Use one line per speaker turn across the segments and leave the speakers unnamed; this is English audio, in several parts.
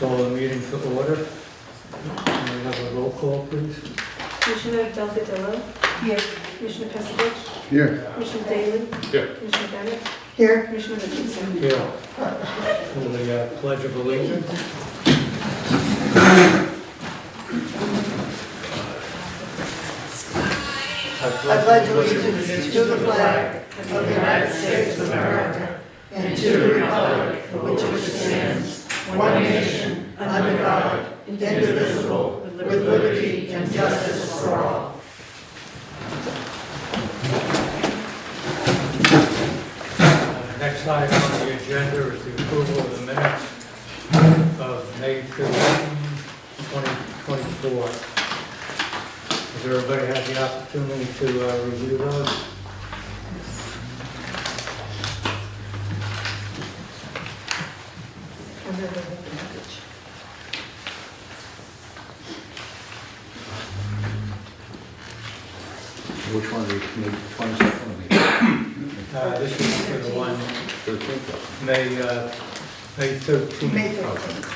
Call the meeting to order. Can we have a roll call, please?
Commissioner Delgadillo. Here. Commissioner Peskovich.
Here.
Commissioner Daly.
Here.
Commissioner Bennett.
Here.
Commissioner Richardson.
Here. For the Pledge of Allegiance.
I pledge allegiance to the flag of the United States of America and to the republic for which it stands, one nation, under God, indivisible, with liberty and justice for all.
Next item on the agenda is the approval of the minutes of May 15, 2024. Has everybody had the opportunity to review those?
Which one are you, maybe 22nd?
This is for the one
13th.
May 13.
May 13th.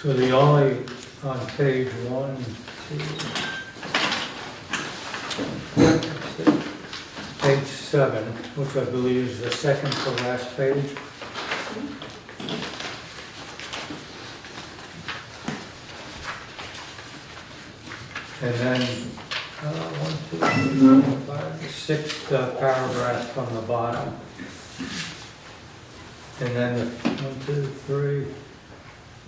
So the only, on page 1, 2, page 7, which I believe is the second to last page. And then, 1, 2, 3, 4, 5, the sixth paragraph from the bottom. And then the 1, 2, 3,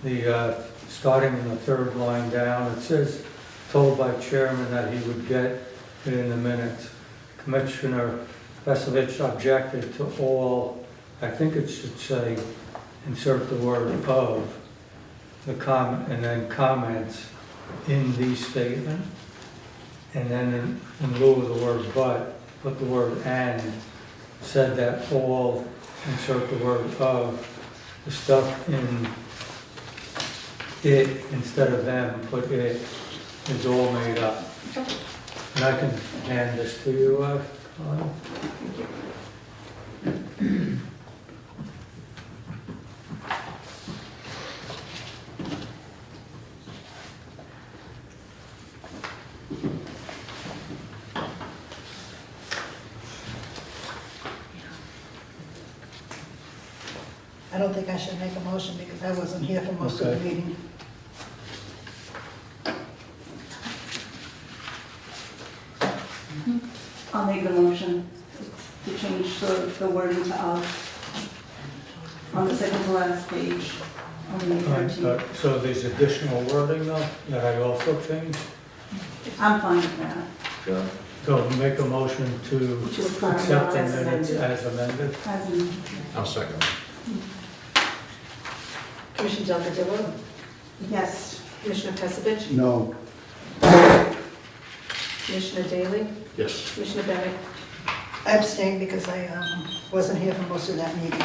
the, starting in the third line down, it says, told by chairman that he would get it in the minutes. Commissioner Peskovich objected to all, I think it should say, insert the word of, the and then comments in the statement. And then in lieu of the word but, put the word and, said that all, insert the word of, the stuff in it instead of them, put it, is all made up. And I can hand this to you, Connie.
I don't think I should make a motion because I wasn't here for most of the
Okay.
meeting.
I'll make the motion to change the wording to of on the second to last page on May 13th.
So there's additional wording though, that I also changed?
I'm fine with that.
So make a motion to
approve
accept the
as
minutes
amended.
as amended.
As in,
I'll second.
Commissioner Delgadillo.
yes,
Commissioner Peskovich.
No.
Commissioner Daly.
Yes.
Commissioner Bennett.
I abstained because I wasn't here for most of that meeting.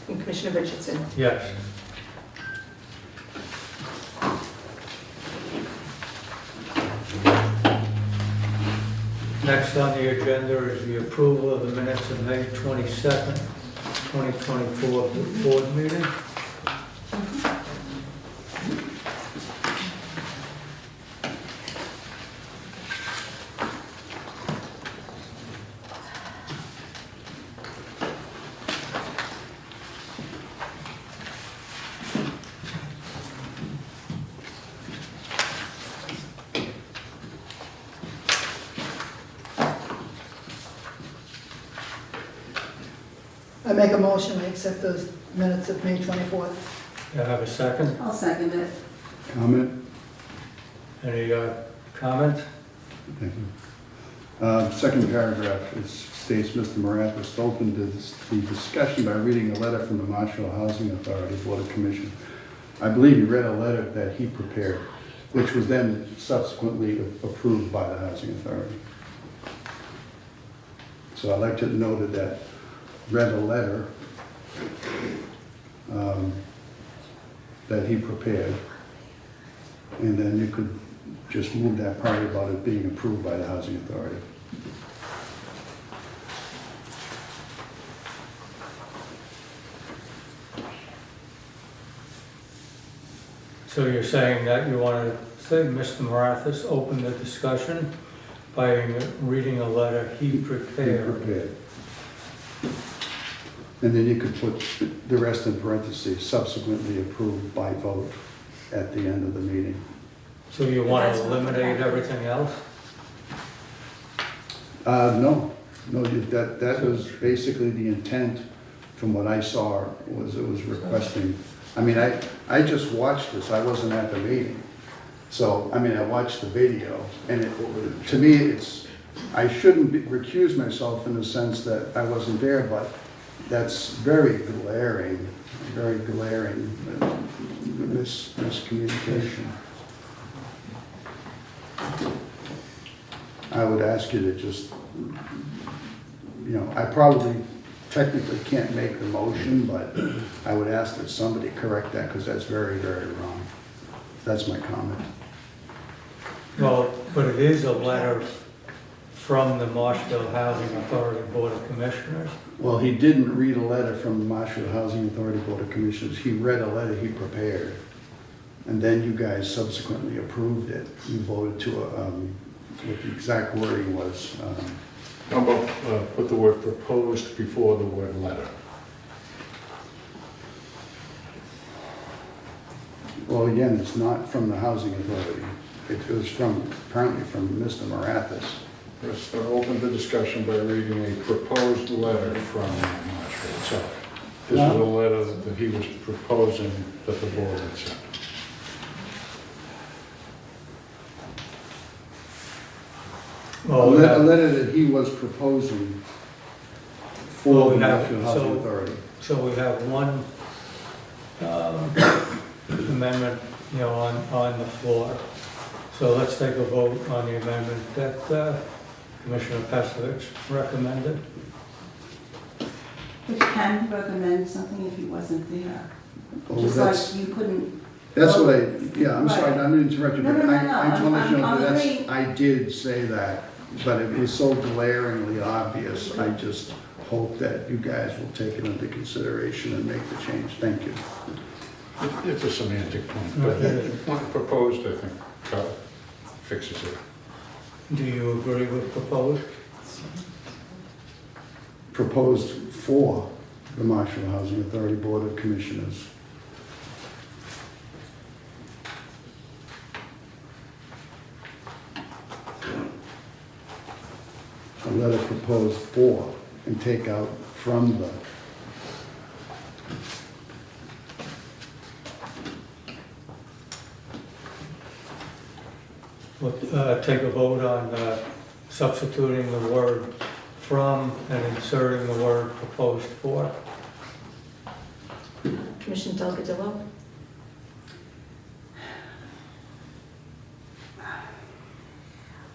And Commissioner Richardson.
Yes. Next on the agenda is the approval of the minutes of May 22nd, 2024 board meeting.
I make a motion, I accept those minutes of May 24th.
Do I have a second?
I'll second it.
Comment?
Any comments?
Thank you. Second paragraph, it states Mr. Marathis opened the discussion by reading a letter from the Marshfield Housing Authority Board of Commission. I believe he read a letter that he prepared, which was then subsequently approved by the Housing Authority. So I'd like to note that read a letter that he prepared, and then you could just move that part about it being approved by the Housing Authority.
So you're saying that you want to say Mr. Marathis opened the discussion by reading a letter he prepared?
Prepared. And then you could put the rest in parentheses, subsequently approved by vote at the end of the meeting.
So you want to eliminate everything else?
No, that was basically the intent from what I saw, was it was requesting. I mean, I just watched this, I wasn't at the meeting. So, I mean, I watched the video, and to me, I shouldn't recuse myself in the sense that I wasn't there, but that's very glaring miscommunication. I would ask you to just, I probably technically can't make the motion, but I would ask that somebody correct that, because that's very, very wrong. That's my comment.
Well, but it is a letter from the Marshfield Housing Authority Board of Commissioners.
Well, he didn't read a letter from the Marshfield Housing Authority Board of Commissioners. He read a letter he prepared. And then you guys subsequently approved it. You voted to, what the exact wording was.
How about put the word proposed before the word letter?
Well, again, it's not from the Housing Authority. It was apparently from Mr. Marathis.
Let's open the discussion by reading a proposed letter from Marshfield. So this was a letter that he was proposing that the board would send.
A letter that he was proposing for the Marshfield Housing Authority.
So we have one amendment, on the floor. So let's take a vote on the amendment that Commissioner Pestovich recommended.
But can recommend something if he wasn't there.
Oh,
Just
that's-
like you couldn't,
That's what I'm sorry, I didn't interrupt you,
No,
but
no, no,
I just want to let you know
I'm
that
agreeing.
I did say that, but it was so glaringly obvious. I just hope that you guys will take it into consideration and make the change. Thank you.
It's a semantic point, but when proposed, I think, fixes it.
Do you agree with proposed?
Proposed for the Marshfield Housing Authority Board of Commissioners. A letter proposed for, and take out from the.
We'll take a vote on substituting the word from and inserting the word proposed for.
Commissioner Delgadillo?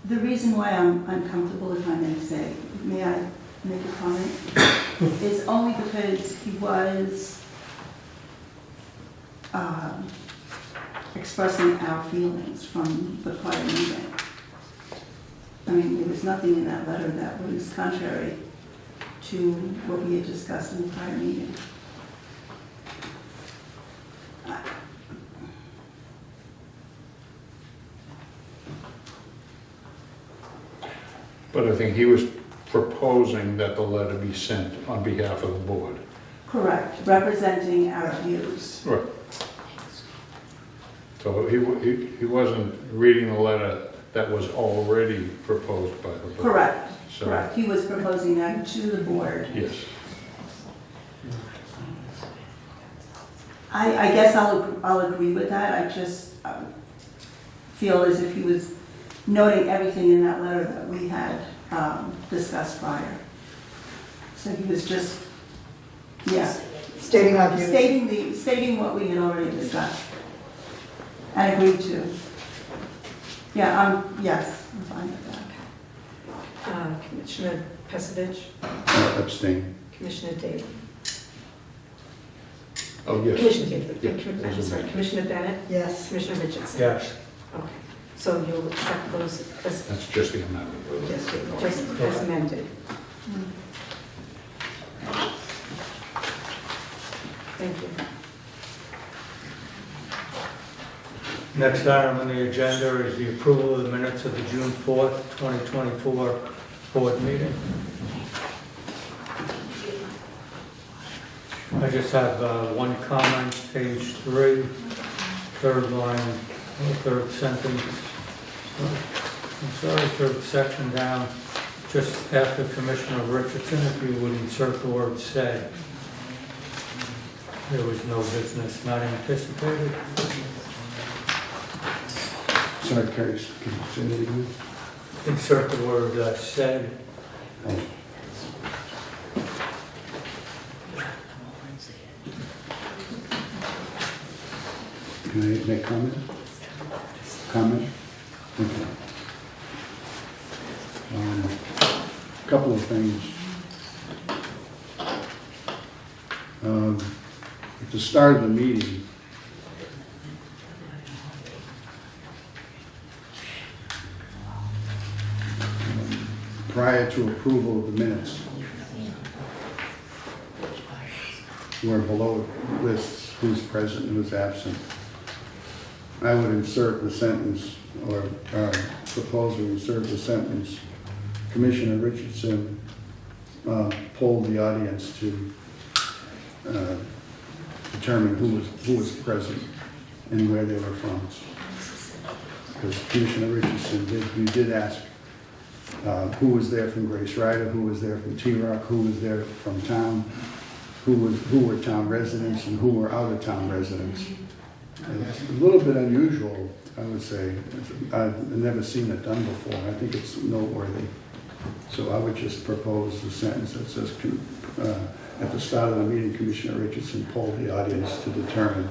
the reason why I'm uncomfortable, if I may say, may I make a comment? Is only because he was expressing our feelings from the prior meeting. I mean, there was nothing in that letter that was contrary to what we had discussed in the prior meeting.
But I think he was proposing that the letter be sent on behalf of the board.
Correct, representing our views.
Right. So he wasn't reading the letter that was already proposed by the board.
Correct,
So,
correct. He was proposing that to the board.
yes.
I guess I'll agree with that. I just feel as if he was noting everything in that letter that we had discussed prior. So he was just, yeah,
Stating our views.
stating what we had already discussed and agreed to. Yeah, yes, I'm fine with that.
Commissioner Pesevich,
Abstain.
Commissioner Daly.
Oh, yes.
Commissioner Daly.
Yeah,
I'm sorry, Commissioner Bennett,
Yes.
Commissioner Richardson.
Yes.
Okay, so you'll accept those as,
That's just the amendment.
just as amended. Thank you.
Next item on the agenda is the approval of the minutes of the June 4th, 2024 board meeting. I just have one comment, page 3, third line, third sentence. I'm sorry, third section down, just after Commissioner Richardson, if you would insert the word said. There was no business not anticipated.
Sorry, Carrie, can you say that again?
Insert the word said.
Oh. Can I make comment? Comment? Okay. Couple of things. At the start of the meeting, prior to approval of the minutes, where below it lists who's present and who's absent, I would insert the sentence, or propose to insert the sentence, Commissioner Richardson polled the audience to determine who was present and where they were from. Because Commissioner Richardson did ask who was there from Grace Ryder, who was there from T-Rock, who was there from town, who were town residents, and who were out-of-town residents. And it's a little bit unusual, I would say. I've never seen it done before. I think it's noteworthy. So I would just propose the sentence that says, at the start of the meeting, Commissioner Richardson polled the audience to determine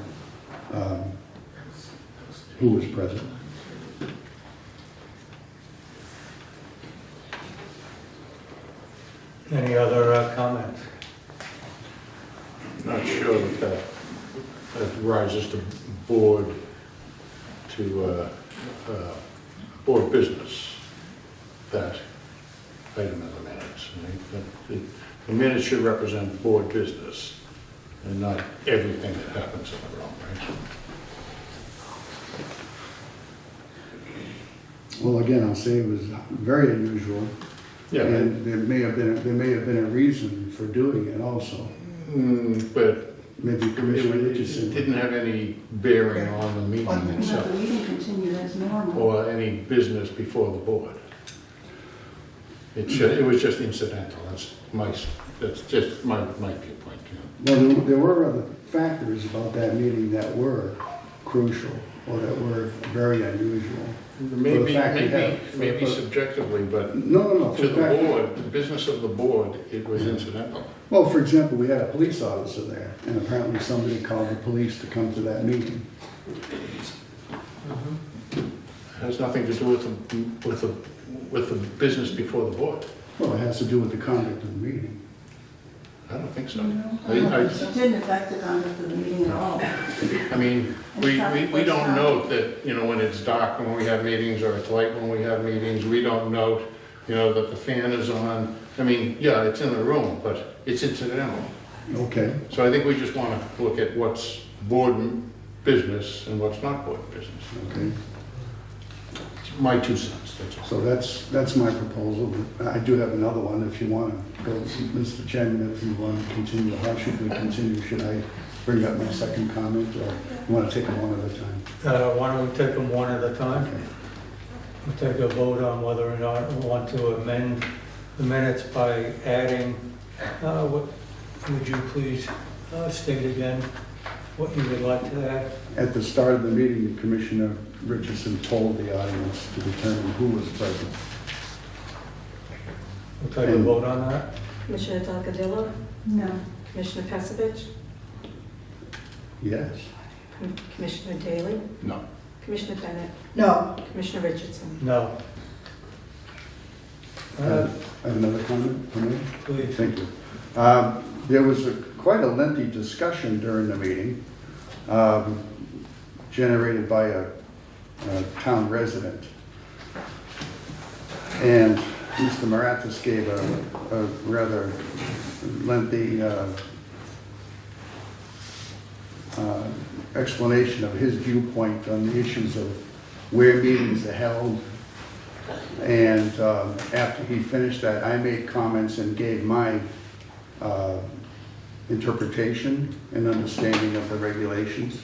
who was present.
Any other comments?
Not sure that rises to board business, that item in the minutes. Right? The minutes should represent board business and not everything that happens in the room, right?
Well, again, I'll say it was very unusual,
Yeah,
and there may have been a reason for doing it also.
but
Maybe Commissioner
it
Richardson.
didn't have any bearing on the meeting
No,
itself,
the meeting continued as normal.
or any business before the board. It was just incidental. That's just my viewpoint. You know.
Well, there were other factors about that meeting that were crucial, or that were very unusual.
Maybe subjectively, but
No.
to the board, the business of the board, it was incidental.
Well, for example, we had a police officer there, and apparently somebody called the police to come to that meeting.
It has nothing to do with the business before the board.
Well, it has to do with the conduct of the meeting.
I don't think so.
It didn't affect the conduct of the meeting at all.
I mean, we don't note that, you know, when it's dark when we have meetings, or it's light when we have meetings, we don't note, you know, that the fan is on. I mean, yeah, it's in the room, but it's incidental.
Okay.
So I think we just want to look at what's board business and what's not board business.
Okay.
It's my 2 cents, that's all.
So that's my proposal. I do have another one if you want to go, Mr. Chairman, if you want to continue. How should we continue? Should I bring up my second comment, or you want to take them one at a time?
Why don't we take them one at a time?
Okay.
We'll take a vote on whether or not we want to amend the minutes by adding, would you please state again what you would like to add?
At the start of the meeting, Commissioner Richardson polled the audience to determine who was present.
We'll take a vote on that.
Commissioner Delgadillo,
No.
Commissioner Pesevich,
Yes.
Commissioner Daly,
No.
Commissioner Bennett,
No.
Commissioner Richardson.
No.
I have another comment, permit?
Please.
Thank you. There was quite a lengthy discussion during the meeting, generated by a town resident. And Mr. Marathis gave a rather lengthy explanation of his viewpoint on the issues of where meetings are held. And after he finished that, I made comments and gave my interpretation and understanding of the regulations.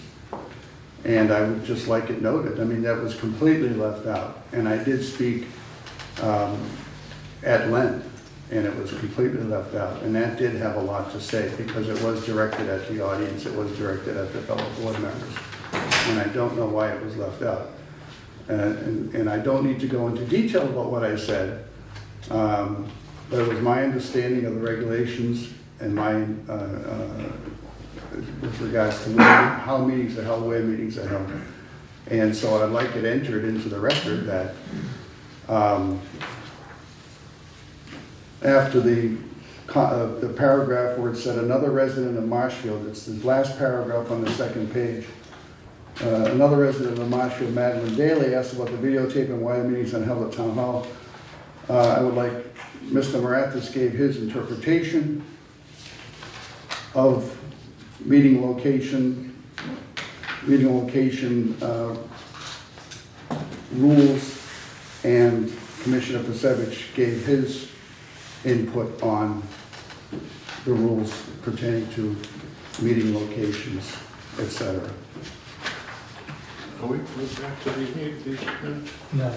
And I would just like it noted, I mean, that was completely left out. And I did speak at length, and it was completely left out. And that did have a lot to say, because it was directed at the audience, it was directed at the fellow board members. And I don't know why it was left out. And I don't need to go into detail about what I said, but it was my understanding of the regulations and my, with regards to how meetings are held, where meetings are held. And so I'd like it entered into the record that after the paragraph where it said another resident of Marshfield, it's the last paragraph on the second page. Another resident of Marshfield, Madeline Daly, asked about the videotape and why the meetings are held at Town Hall. I would like, Mr. Marathis gave his interpretation of meeting location rules, and Commissioner Pasevich gave his input on the rules pertaining to meeting locations, etc.
Are we back to these minutes?
No,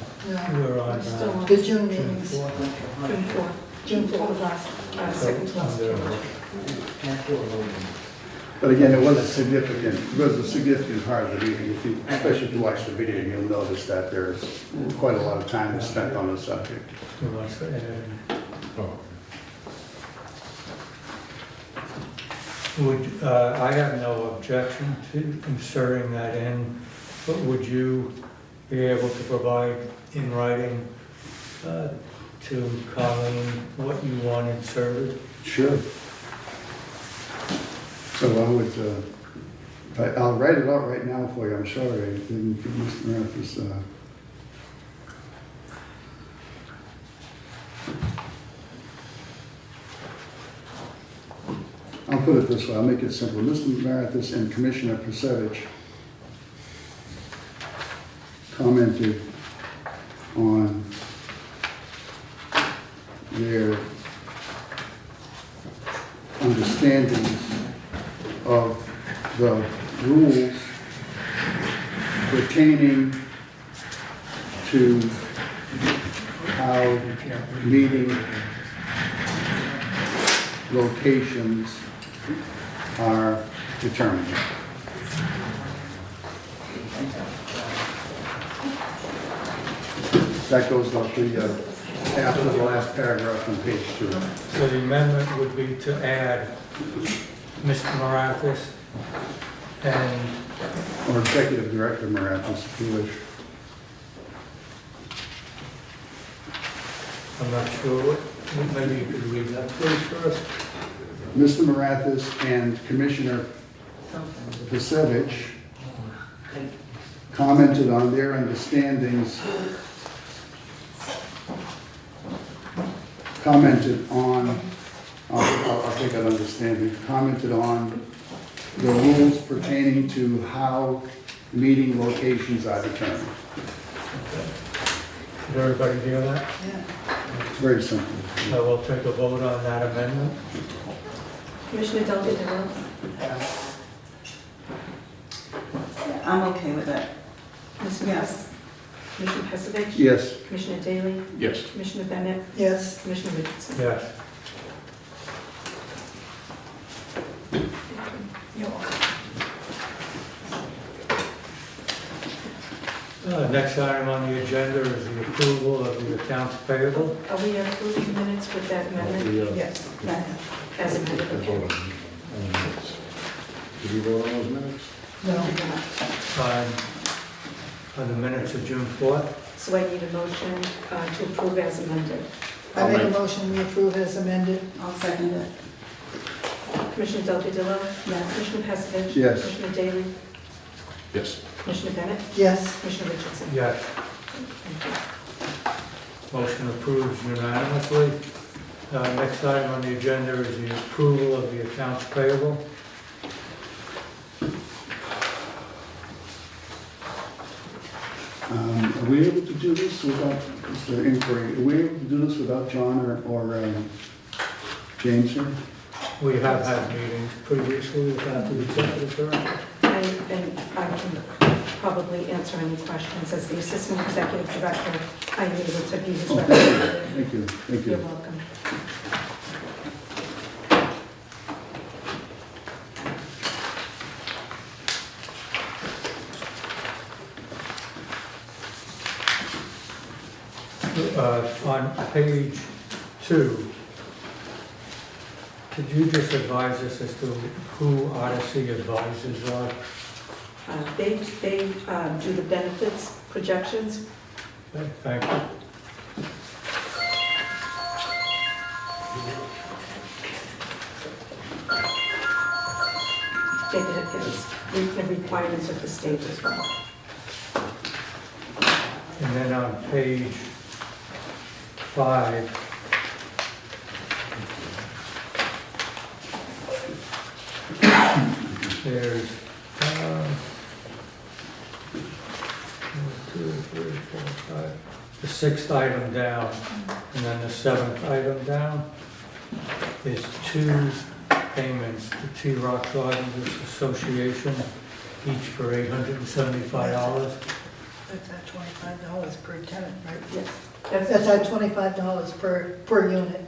we're on
We're still on
The June
June
meetings.
4th.
June 4th. June 4th, second to last.
But again, it was a significant part of the meeting, especially if you watch the video, you'll notice that there's quite a lot of time spent on the subject.
Too much to add.
Oh.
Would, I have no objection to inserting that in, but would you be able to provide in writing to Colleen what you want inserted?
Sure. So I would, I'll write it out right now for you, I'm sorry, I didn't give Mr. Murphy's, I'll put it this way, I'll make it simple. Mr. Marathis and Commissioner Pasevich commented on their understanding of the rules pertaining to how meeting locations are determined. That goes up the, after the last paragraph on page 2.
So the amendment would be to add Mr. Marathis and,
Or Executive Director Marathis, if you wish.
I'm not sure what, maybe you could read that please first.
Mr. Marathis and Commissioner Pasevich commented on their understandings, commented on the rules pertaining to how meeting locations are determined.
Did everybody hear that?
It's very simple.
So we'll take a vote on that amendment.
Commissioner Delgadillo?
I'm okay with it.
Ms.
Yes.
Commissioner Pasevich?
Yes.
Commissioner Daly?
Yes.
Commissioner Bennett?
Yes.
Commissioner Richardson?
Yes. Next item on the agenda is the approval of the accounts payable.
Are we approving minutes with that amendment?
Yes.
As amended, okay.
Did you vote on those minutes?
No.
On the minutes of June 4th.
So I need a motion to approve as amended.
I make a motion, we approve as amended.
I'll second it.
Commissioner Del Padillo?
Yes.
Commissioner Passadich?
Yes.
Commissioner Daley?
Yes.
Commissioner Bennett?
Yes.
Commissioner Richardson?
Yes.
Thank you.
Motion approved unanimously. Next item on the agenda is the approval of the accounts payable.
Are we able to do this without, is there inquiry, are we able to do this without John or James here?
We have had meetings previously without the executive director.
And I can probably answer any questions as the Assistant Executive Director. I'm able to be his
Oh,
representative.
thank you, thank
You're
you.
welcome.
On page 2, could you just advise us as to who Odyssey advisors are?
They do the benefits projections.
Okay, thank you.
They did it, the requirements of the state as well.
And then on page 5, there's 1, 2, 3, 4, 5, the 6th item down, and then the 7th item down is 2 payments to T Rock Gardens Association, each for $875.
That's at $25 per tenant, right?
Yes.
That's at $25 per unit.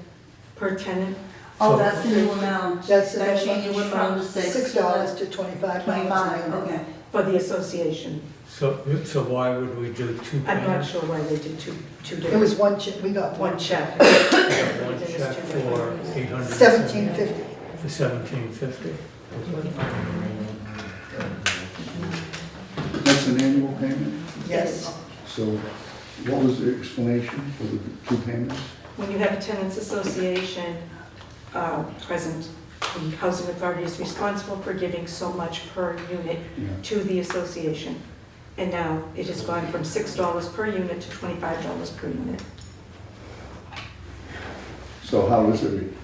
Per tenant.
Oh,
So-
that's the new amount.
That's
That changed from the
$6 to $25.
25, okay.
For the association.
So why would we do 2
I'm not
payments?
sure why they did two
It was
different,
one check, we got
one check.
One check for 800.
$17.50.
For $17.50.
That's an annual payment?
Yes.
So what was the explanation for the 2 payments?
When you have a tenants association present, the housing authority is responsible for giving so much per unit
Yeah.
to the association. And now it has gone from $6 per unit to $25 per unit.
So how is it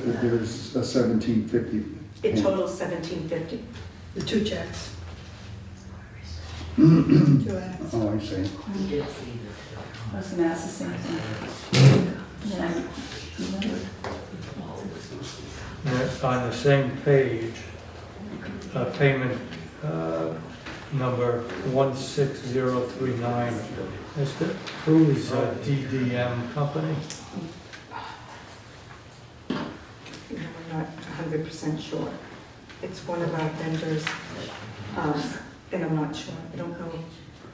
that there's a 1750?
It totals $17.50.
The 2 checks. 2 acts.
Oh, I see.
I was gonna ask the same thing. Yeah, I remember.
And on the same page, payment number 16039, who is DDM Company?
I'm not 100% sure. It's one of our vendors, and I'm not sure. I don't know.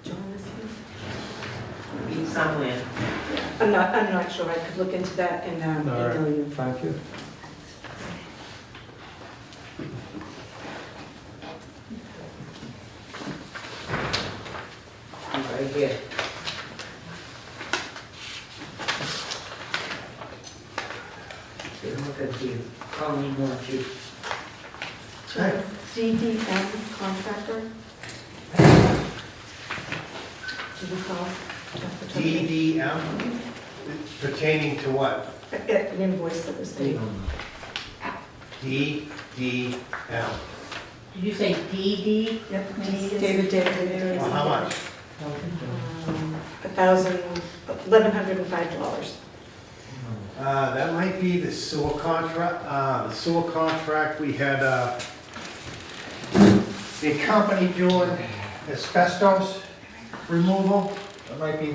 John is here?
Somewhere.
I'm not sure. I could look into that and
All
email you.
right, thank you.
Right here. Look at you, call me more chief.
DDM contractor? Do you recall?
DDM pertaining to what?
An invoice that was paid.
DDM.
Did you say DD?
Yep.
David.
Well, how much?
$1,105.
That might be the sewer contract. The sewer contract, we had a company doing asbestos removal. That might be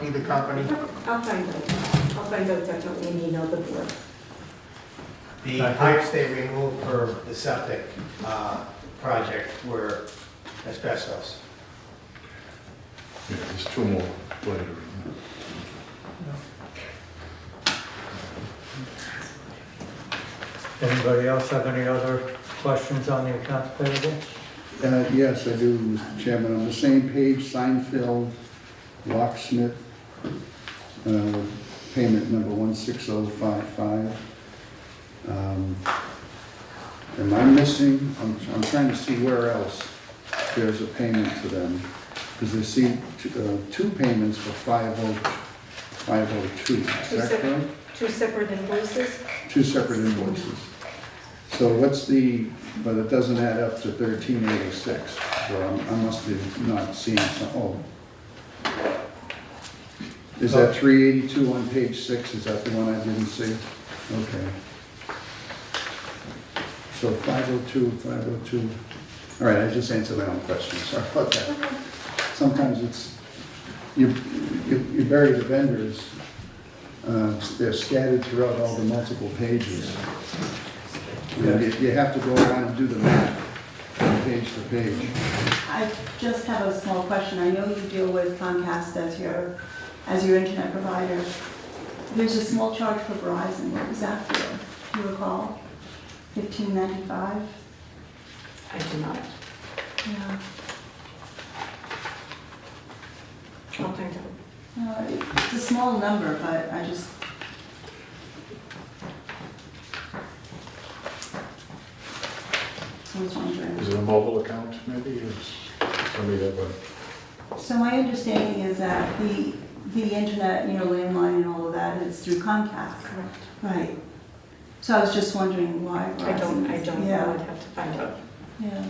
the company.
I'll find out. I'll find out definitely and email the board.
The pipes they removed for the septic project were asbestos.
Yeah, there's 2 more later.
Anybody else have any other questions on the accounts payable?
Yes, I do, Mr. Chairman. On the same page, Seinfeld, locksmith, payment number 16055. Am I missing, I'm trying to see where else there's a payment to them, because I see two payments for 502, is that correct?
Two separate invoices?
Two separate invoices. So what's the, but it doesn't add up to 1386, so I must be not seeing some, oh. Is that 382 on page 6, is that the one I didn't see? Okay. So 502, all right, I just answered my own question, sorry about that. Sometimes it's, you bury the vendors, they're scattered throughout all the multiple pages. And you have to go around and do the math from page to page.
I just have a small question. I know you deal with Comcast as your internet provider. There's a small charge for Verizon. What was that for? Do you recall? $15.95?
I do not.
Yeah.
I'll find out.
It's a small number, but I just. I was wondering.
Is it a mobile account, maybe? Is somebody that would...
So my understanding is that the internet, landline and all of that is through Comcast.
Correct.
Right. So I was just wondering why.
I don't know.
Yeah.
I'd have to find out.
Yeah.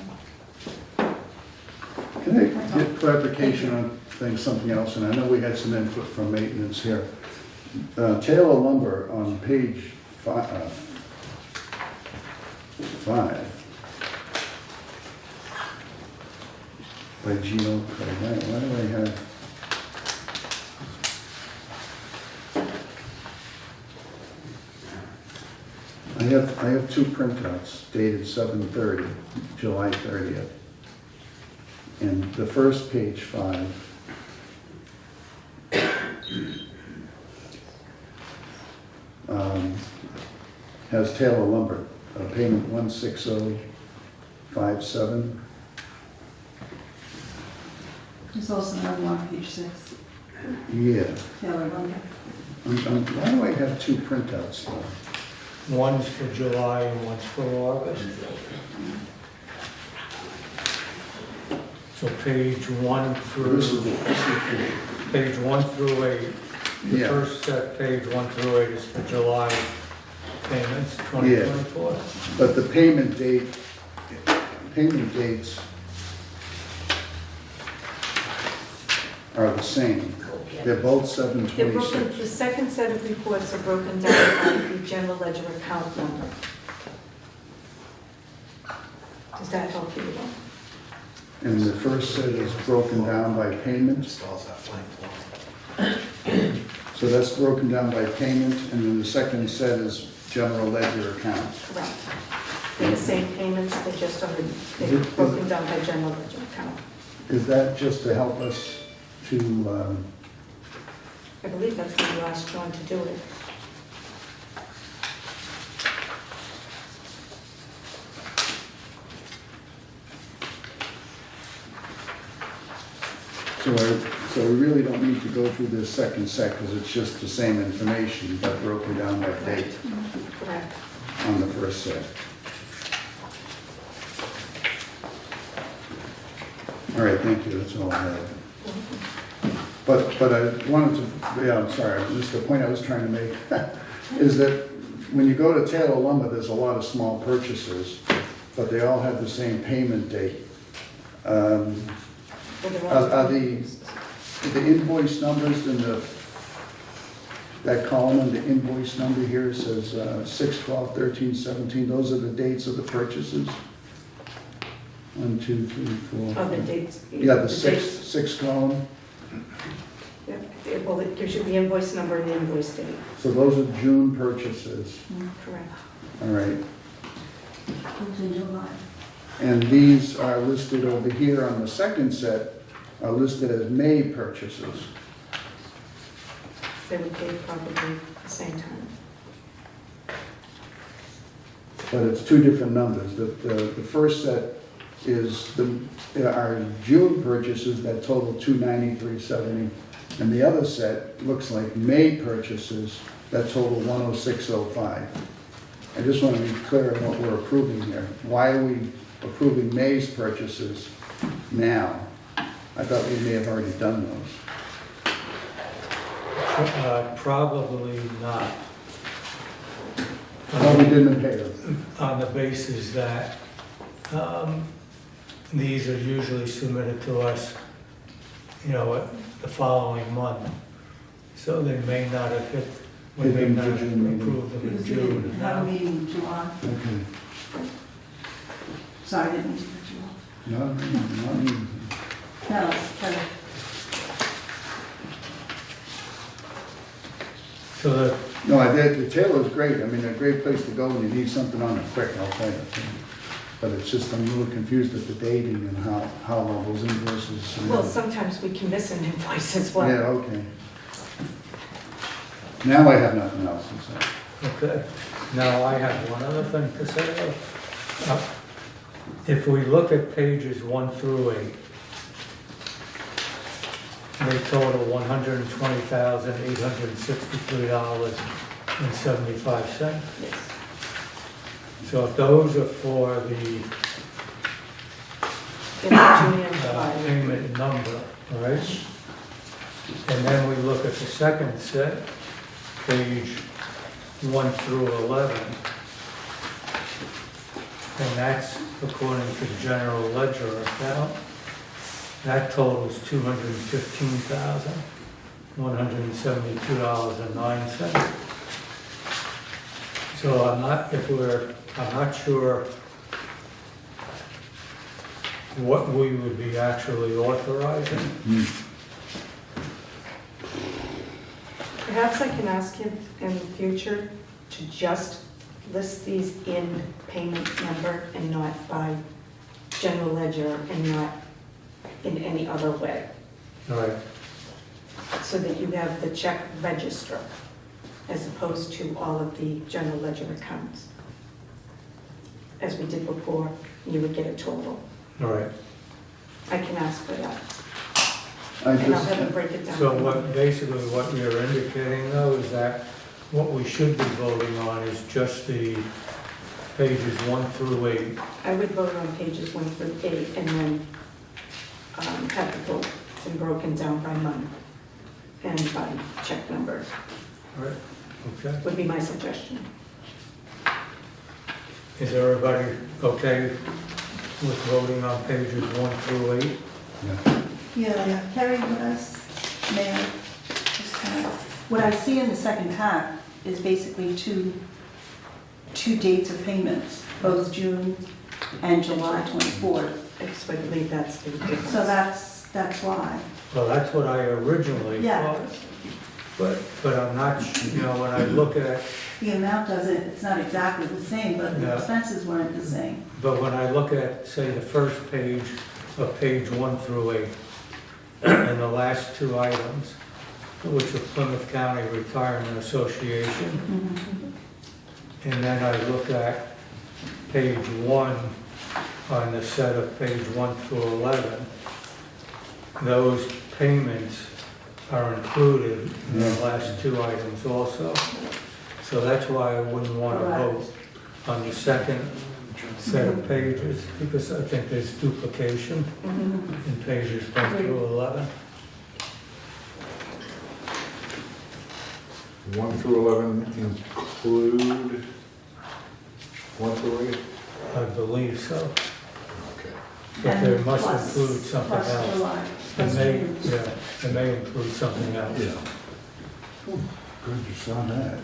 Can I get clarification on something else? And I know we had some input from maintenance here. Taylor Lumber on page 5. By Geo, why do I have? I have two printouts dated 7/30, July 30th. And the first page 5 has Taylor Lumber, payment 16057.
There's also another one on page 6.
Yeah.
Taylor Lumber.
Why do I have two printouts though?
One's for July and one's for August. So page 1 through, page 1 through 8. The
Yeah.
first set, page 1 through 8 is for July payments, 2024.
But the payment dates are the same. They're both
They're broken,
7/26.
the second set of reports are broken down by the general ledger account number. Does that help you at all?
And the first set is broken down by payment.
Installs that blank form.
So that's broken down by payment, and then the second set is general ledger account.
Correct. They're the same payments, they're just on the,
Is
they're
it-
broken down by general ledger account.
Is that just to help us to,
I believe that's when you asked John to do it.
so we really don't need to go through this second set, because it's just the same information, but broken down by date
Correct.
on the first set. All right, thank you, that's all I have. But I wanted to, yeah, I'm sorry, just the point I was trying to make is that when you go to Taylor Lumber, there's a lot of small purchases, but they all have the same payment date.
Well, they're all-
Are the invoice numbers in that column, and the invoice number here says 6/12/13/17, those are the dates of the purchases? 1, 2, 3, 4.
Oh, the dates.
Yeah, the
dates.
sixth column.
Well, it gives you the invoice number and the invoice date.
So those are June purchases,
Correct.
all right.
It was in July.
And these are listed over here on the second set, are listed as May purchases.
They were paid probably at the same time.
But it's two different numbers. The first set is our June purchases that total $293.70, And the other set looks like May purchases that total 10605. I just want to be clear on what we're approving here. Why are we approving May's purchases now? I thought we may have already done those.
Probably not.
Well, we didn't pay them.
On the basis that these are usually submitted to us, the following month. So they may not have hit, we may
Hit them
not
for
have
June, maybe.
approved them in
We
June.
have a meeting in July.
Okay.
Sorry, I didn't mean to cut you off.
No,
No, Kelly.
So the,
the Taylor's great. I mean, a great place to go when you need something on it quick, I'll tell you. But it's just, I'm a little confused at the dating and how all those invoices.
Well, sometimes we can miss an invoice as well.
Yeah, okay. Now I have nothing else to say.
okay, now I have one other thing to say. If we look at pages 1 through 8, they total $120,863.75.
Yes.
So if those are for the
In June and July.
payment number, all right? And then we look at the second set, page 1 through 11. And that's according to the general ledger account. That totals $215,172.09. So I'm not sure what we would be actually authorizing.
Perhaps I can ask him in the future to just list these in payment number and not by general ledger and not in any other way,
All right,
so that you have the check register as opposed to all of the general ledger accounts. As we did before, you would get a total.
all right.
I can ask for that,
I
and I'll
just,
have him break it down.
So basically what you're indicating though is that what we should be voting on is just the pages 1 through 8.
I would vote on pages 1 through 8 and then have the vote and broken down by month and by check numbers,
All right, okay.
would be my suggestion.
Is everybody okay with voting on pages 1 through 8?
Yeah, Carrie, what I see in the second half is basically two dates of payments, both June and July 24th.
I just would believe that's the difference.
So that's why.
Well, that's what I originally
Yeah.
thought. But I'm not, when I look at,
The amount doesn't, it's not exactly the same, but the
Yeah.
expenses weren't the same.
but when I look at, say, the first page of page 1 through 8, and the last two items, which are Plymouth County Retirement Association, and then I look at page 1 on the set of page 1 through 11, those payments are included in the last two items also. So that's why I wouldn't want to vote on the second set of pages, because I think there's duplication in pages 1 through 11.
1 through 11 include 1 through 8?
I believe so.
Okay.
But they
And
must
plus-
include something
plus
else.
July,
It
plus
may,
June.
yeah, it may include something else.
Yeah.
good you saw that.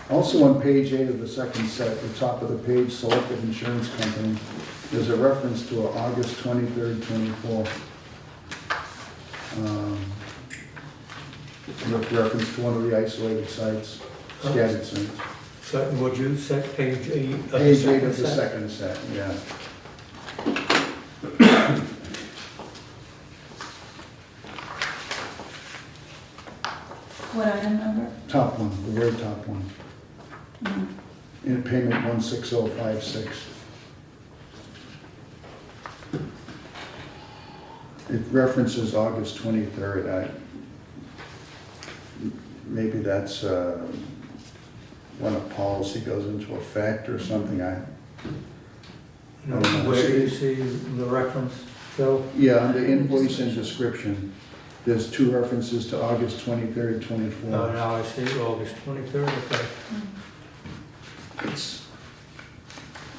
Also on page 8 of the second set, the top of the page, Selective Insurance Company, there's a reference to a August 23rd, 24. Reference to one of the isolated sites, scattered sites.
So would you set page 8 of the
Page 8
second
of the
set?
second set, yeah.
What item number?
Top one, the very top one. In payment 16056. it references August 23rd. Maybe that's when a policy goes into effect or something.
Where do you see the reference, Phil?
Yeah, under invoice and description, there's two references to August 23rd, 24th.
Oh, now I see August 23rd, okay.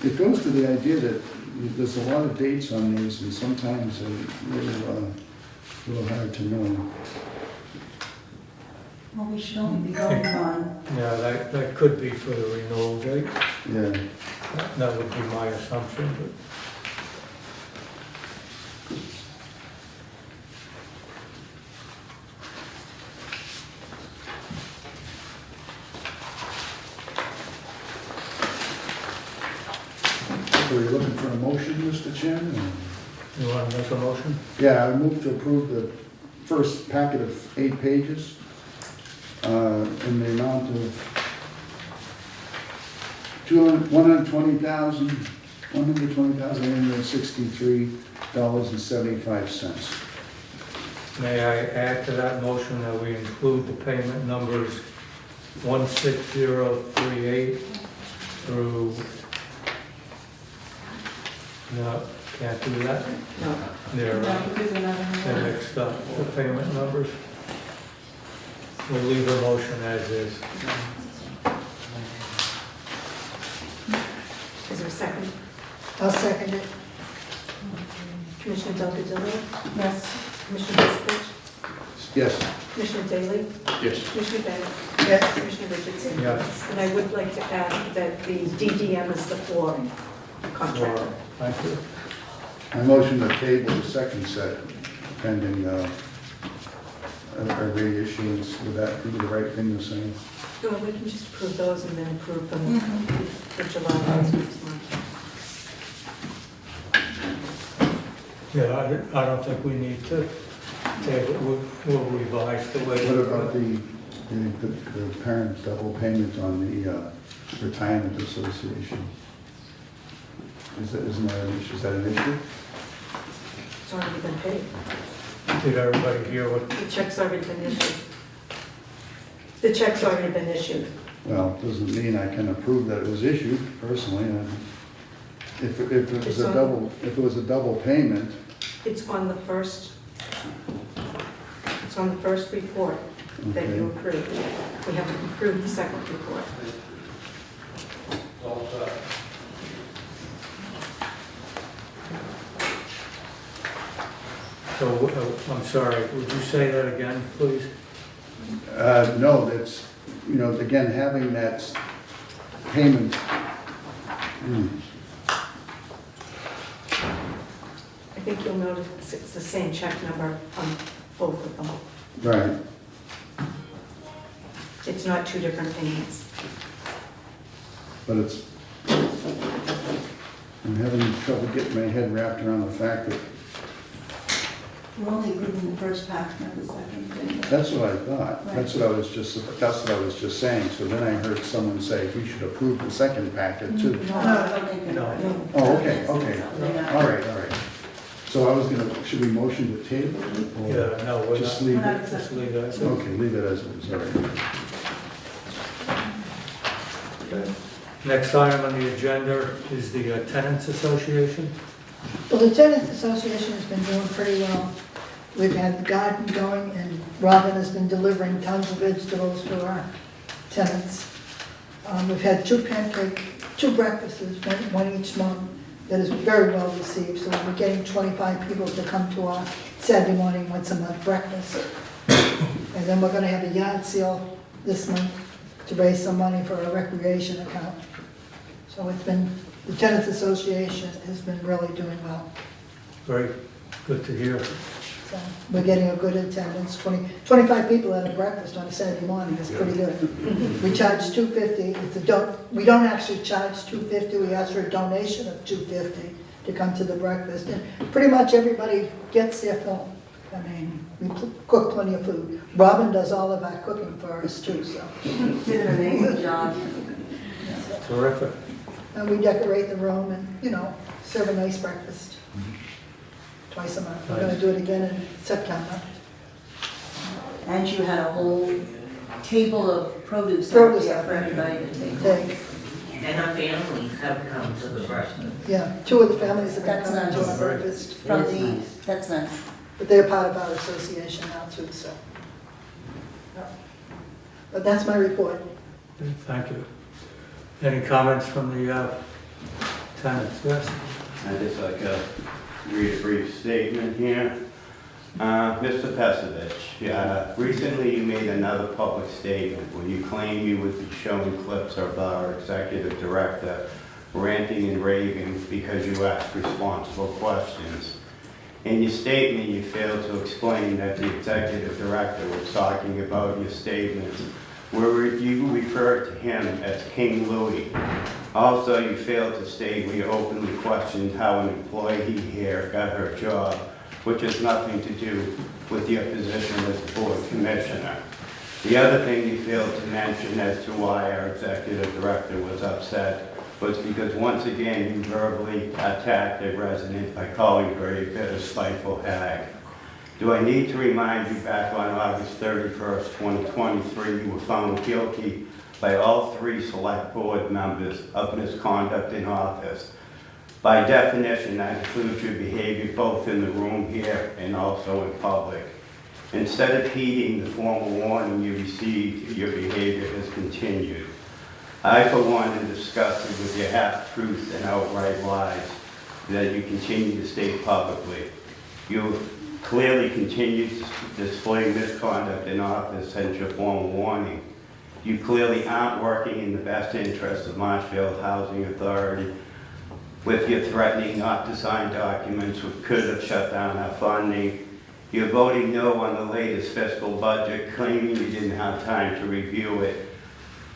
It goes to the idea that there's a lot of dates on these, and sometimes they're a little hard to know.
Well, we should only be going on,
Yeah, that could be for the renewal date.
Yeah.
That would be my assumption, but.
So you're looking for a motion, Mr. Chairman? or-
You want to make a motion?
Yeah, I move to approve the first packet of 8 pages in the amount of $120,863.75.
May I add to that motion that we include the payment numbers 16038 through, no, can't do that?
No.
They're
no, because another
they're
one.
mixed up, the payment numbers. We'll leave the motion as is.
Is there a second?
I'll second it.
Commissioner Delgadillo?
Yes.
Commissioner Despoich?
Yes.
Commissioner Daley?
Yes.
Commissioner Bennett?
Yes.
Commissioner Richardson?
Yes.
And I would like to add that the DDM is the floor contract.
Or- Thank you.
I motion to table the second set pending a reissuance. Would that be the right thing to say?
No, we can just approve those and then approve them
Mhm.
for July next month.
Yeah, I don't think we need to table it. We'll revise the way.
What about the parent double payment on the retirement association? Isn't that an issue? Is that an issue?
It's already been paid.
Did everybody hear what,
The check's already been issued. The check's already been issued.
Well, doesn't mean I can approve that it was issued personally. If it was a double payment,
It's on the first report that you
okay.
approved. We haven't approved the second report.
so, I'm sorry, would you say that again, please?
No, that's, again, having that payment.
I think you'll notice it's the same check number on both of them.
Right.
It's not two different payments.
But I'm having trouble getting my head wrapped around the fact that,
We're only approving the first pack, not the second thing.
that's what I thought. That's what I was just saying. So then I heard someone say we should approve the second packet too.
No, I don't think
No.
no.
Oh, okay. All right. So I was should we motion to table it? or
Yeah, no, we're
Just
not.
leave
We're
it?
not
Just leave that.
Okay, leave it as it is, all right.
Okay. Next item on the agenda is the Tenants Association.
Well, the tenants association has been doing pretty well. We've had the garden going, and Robin has been delivering tons of vegetables to our tenants. We've had two breakfasts, one each month, that is very well received. So we're getting 25 people to come to our Saturday morning, once a month breakfast. And then we're gonna have a yard sale this month to raise some money for a recreation account. So it's been, the tenants association has been really doing well.
Very good to hear.
So we're getting a good attendance, 25 people at a breakfast on a Saturday morning, is pretty good. We charge $2.50, we don't actually charge $2.50, we ask for a donation of $2.50 to come to the breakfast. And pretty much everybody gets their fill. I mean, we cook plenty of food. Robin does all of our cooking for us too, so.
Did an amazing job.
Terrific.
And we decorate the room and, serve a nice breakfast. twice a month. We're gonna do it again in September.
And you had a whole table of produce out
Produce
there
out
for
there.
everybody to take.
Take,
And our families have come to the breakfast.
yeah, 2 of the families have been
That's
coming to
nice.
our breakfast
From
That's
the,
nice.
that's nice.
but they're part of our association now too, so. But that's my report.
Thank you. Any comments from the tenants? Yes?
I'd just like to read a brief statement here. Mr. Pesovich, recently you made another public statement where you claim you would be showing clips of our executive director ranting and raving because you asked responsible questions. In your statement, you failed to explain that the executive director was talking about your statements where you referred to him as King Louis. Also, you failed to state where you openly questioned how an employee here got her job, which has nothing to do with your position as board commissioner. The other thing you failed to mention as to why our executive director was upset was because once again you verbally attacked a resident by calling her a bitter, spiteful hag. Do I need to remind you back on August 31st, 2023, you were found guilty by all 3 select board members of misconduct in office. By definition, that includes your behavior both in the room here and also in public. Instead of heeding the formal warning you received, your behavior has continued. I, for one, am disgusted with your half-truths and outright lies that you continue to state publicly. You have clearly continued to display misconduct in office since your formal warning. You clearly aren't working in the best interest of Marshfield Housing Authority with your threatening not to sign documents which could have shut down our funding. You're voting no on the latest fiscal budget, claiming you didn't have time to review it,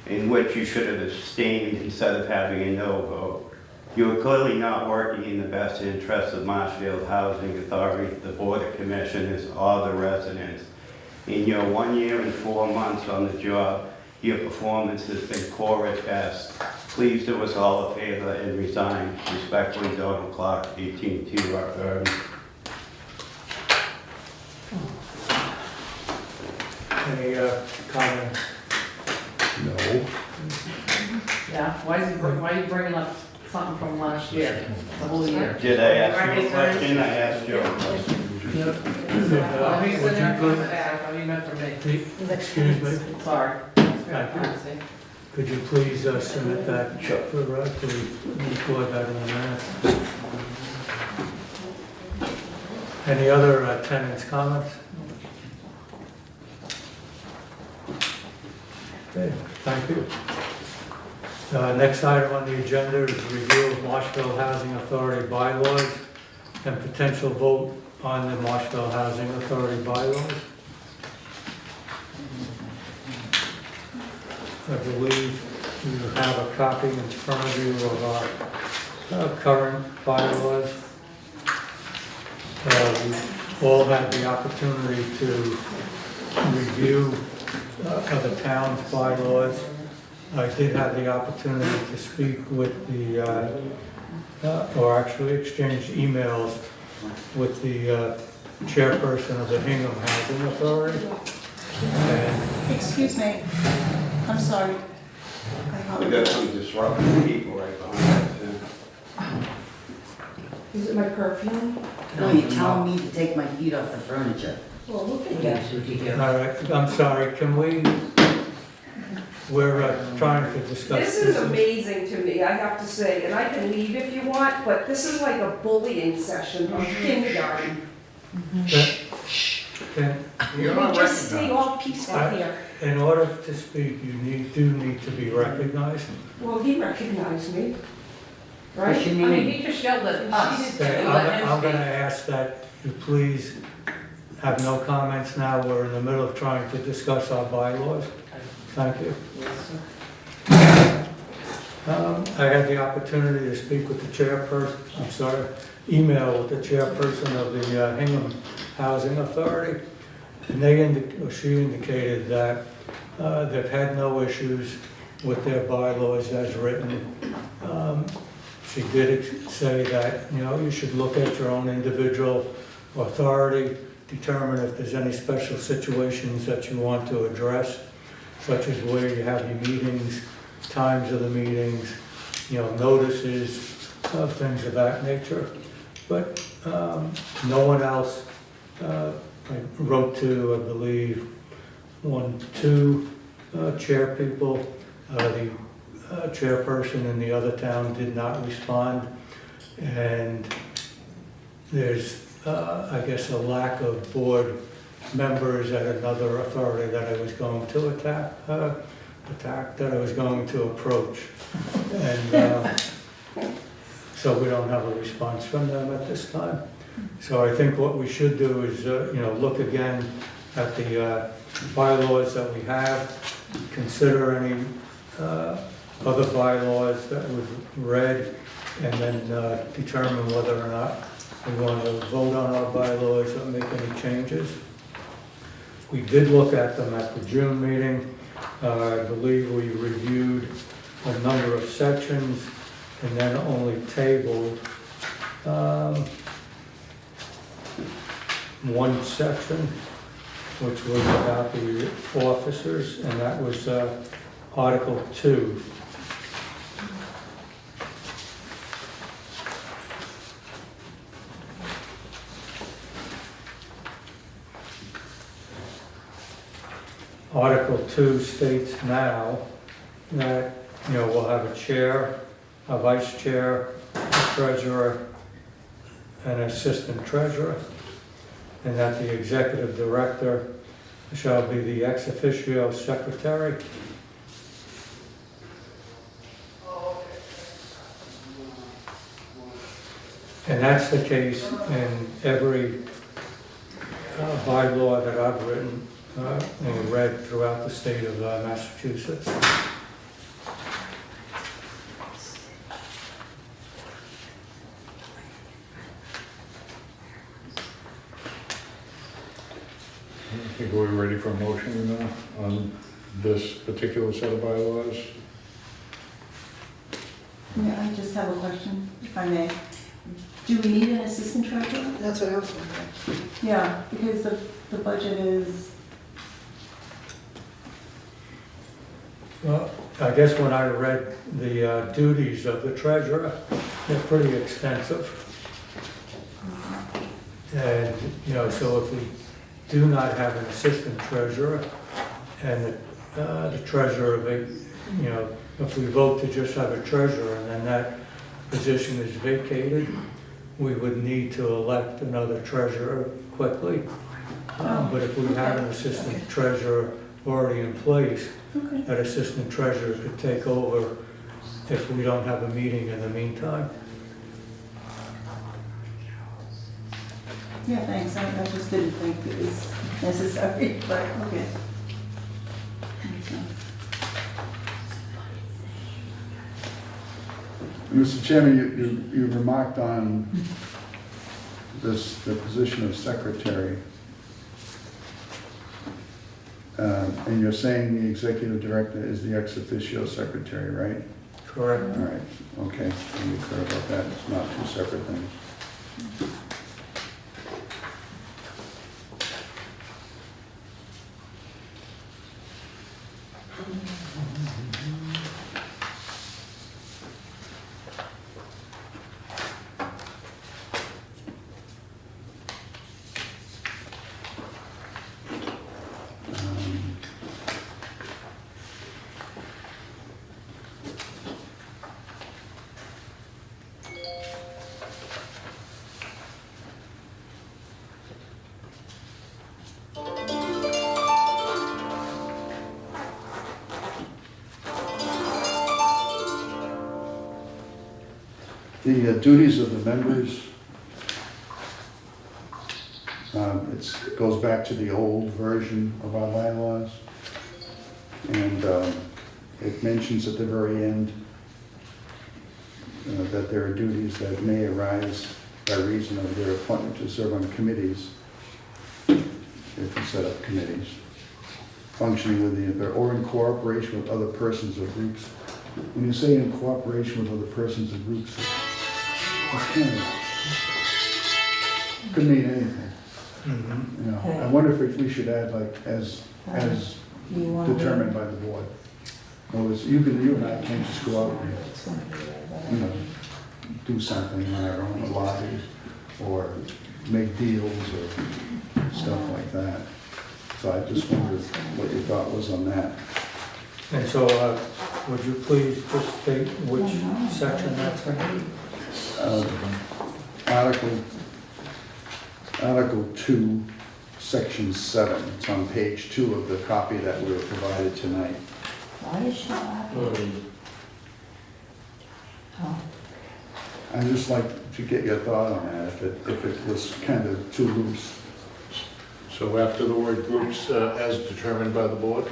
in which you should have abstained instead of having a no vote. You are clearly not working in the best interest of Marshfield Housing Authority, the Board of Commissioners, or the residents. In your 1 year and 4 months on the job, your performance has been poor at best. Please do us all a favor and resign. Respectfully, Donald Clark, 18T Rock Garden.
Any comments?
No.
Yeah, why are you bringing up something from last year, the whole year?
Did I ask you a question? I asked you a question.
Well, he said that was bad, what he meant for me.
Excuse me,
Sorry.
could you please submit that for to record that in the minutes? Any other tenants' comments? Okay, thank you. Next item on the agenda is review of Marshfield Housing Authority bylaws and potential vote on the Marshfield Housing Authority bylaws. I believe you have a copy in front of you of our current bylaws. We all had the opportunity to review of the town's bylaws. I did have the opportunity to speak with the, or actually exchange emails with the chairperson of the Hingham Housing Authority. And
Excuse me, I'm sorry.
We got some disruptive people right behind us.
Is it my perfume?
No, you're telling me to take my feet off the furniture.
Well, look at that.
Yes, we do.
all right, I'm sorry, can we, we're trying to discuss
This is amazing to me, I have to say, and I can leave if you want, but this is like a bullying session from kindergarten.
Can-
We just stay all peaceful here.
In order to speak, you do need to be recognized.
Well, he recognized me, right?
What's your
I mean,
name?
he just yelled at us.
Okay,
Let him
I'm gonna
speak.
ask that you please have no comments now. We're in the middle of trying to discuss our bylaws. Thank you. I had the opportunity to speak with the chairperson, email with the chairperson of the Hingham Housing Authority. And she indicated that they've had no issues with their bylaws as written. She did say that, you should look at your own individual authority, determine if there's any special situations that you want to address, such as where you have your meetings, times of the meetings, notices, things of that nature. But no one else, I wrote to, I believe, two chair people. The chairperson in the other town did not respond. And there's, I guess, a lack of board members at another authority that I was going to that I was going to approach. And so we don't have a response from them at this time. So I think what we should do is, look again at the bylaws that we have, consider any other bylaws that we've read, and then determine whether or not we want to vote on our bylaws or make any changes. We did look at them at the June meeting. I believe we reviewed a number of sections and then only tabled one section, which was about the officers, and that was Article 2. Article 2 states now that, we'll have a chair, a vice chair, a treasurer, and assistant treasurer, and that the executive director shall be the ex officio secretary. And that's the case in every bylaw that I've written and read throughout the state of Massachusetts.
I think we're ready for a motion now on this particular set of bylaws.
Yeah, I just have a question, if I may. Do we need an assistant treasurer?
That's what I was wondering.
Yeah, because the budget is,
Well, I guess when I read the duties of the treasurer, they're pretty extensive. And, so if we do not have an assistant treasurer, and the treasurer, if we vote to just have a treasurer and then that position is vacated, we would need to elect another treasurer quickly. But if we have an assistant treasurer already in place,
okay.
that assistant treasurer could take over if we don't have a meeting in the meantime.
Yeah, thanks, I just didn't think it was necessary, but okay.
Mr. Chairman, you remarked on the position of secretary. And you're saying the executive director is the ex officio secretary, right?
Correct.
All right, okay, let me be clear about that, it's not two separate things. The duties of the members, it goes back to the old version of our bylaws. And it mentions at the very end that there are duties that may arise by reason of their appointment to serve on committees, if you set up committees, functioning with or in cooperation with other persons or groups. When you say in cooperation with other persons and groups, it's kind of, Could mean anything,
Mhm.
you know. I wonder if we should add like, as
Do you want to?
determined by the board. In other words, you and I can't just go out and, you know, do something on our own, lobby, or make deals or stuff like that. So I just wondered what your thought was on that.
And so, would you please just state which section that's in?
Article 2, Section 7. It's on page 2 of the copy that we were provided tonight.
Why is she laughing? Oh.
I'd just like to get your thought on that, if it was kind of too loose.
So after the word groups, as determined by the board?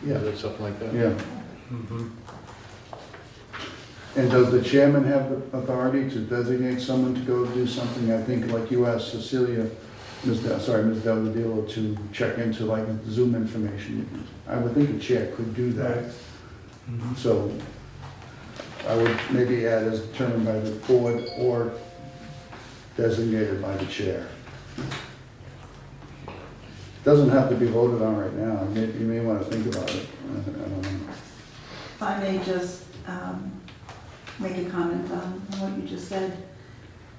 Yeah,
Is it something like that?
yeah.
Mhm.
And does the chairman have the authority to designate someone to go do something? I think like you asked Cecilia, Ms. Delgadillo, to check into like Zoom information. I would think a chair could do that.
Mhm.
So I would maybe add as determined by the board or designated by the chair. Doesn't have to be voted on right now. You may want to think about it. I don't know.
If I may just make a comment on what you just said.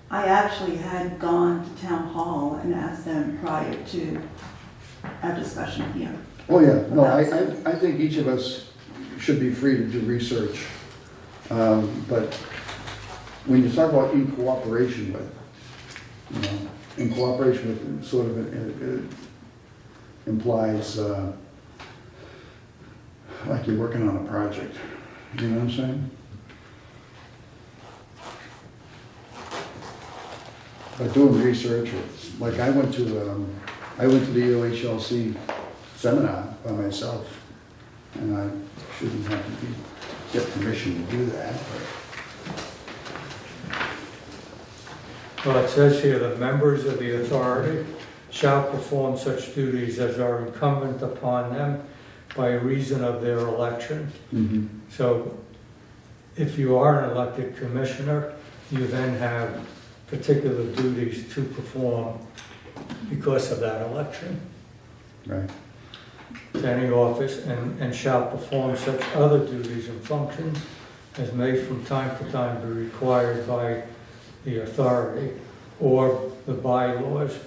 I actually had gone to town hall and asked them prior to our discussion here.
Oh, yeah, no, I think each of us should be free to do research. But when you talk about in cooperation with, you know, in cooperation with sort of it implies like you're working on a project. You know what I'm saying? But doing research, like I went to the OHLC seminar by myself, and I shouldn't have to get permission to do that, but
Well, it says here, the members of the authority shall perform such duties as are incumbent upon them by reason of their election.
mhm.
So if you are an elected commissioner, you then have particular duties to perform because of that election
Right.
to any office, and shall perform such other duties and functions as may from time to time be required by the authority or the bylaws,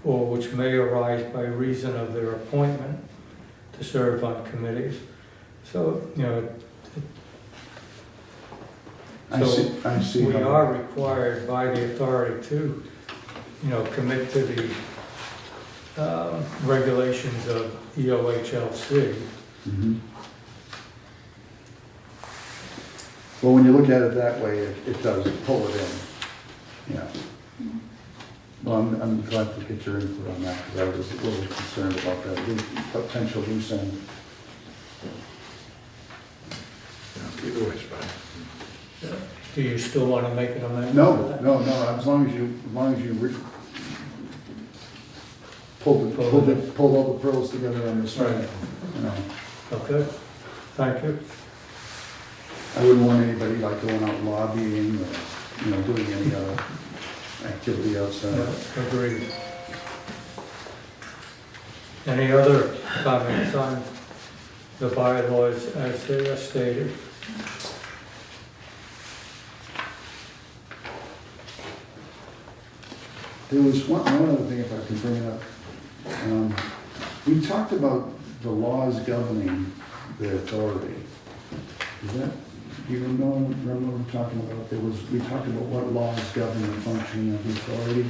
or which may arise by reason of their appointment to serve on committees. So, you know,
I see.
we
how-
are required by the authority to, you know, commit to the regulations of EOHLC.
Mhm. Well, when you look at it that way, it does pull it in, yeah. Well, I'm glad to get your input on that, because I was a little concerned about that potential loose end.
Either way, it's fine.
Do you still want to make an amendment?
No,
to that?
no, as long as you pull all the pearls together on this one, you know.
Okay, thank you.
I wouldn't want anybody like going out lobbying or, you know, doing any other activity outside.
Yeah, agreed. Any other comments on the bylaws as they are stated?
There was one other thing, if I can bring it up. We talked about the laws governing the authority. Is that, do you remember what we're talking about? We talked about what laws govern the functioning of the authority.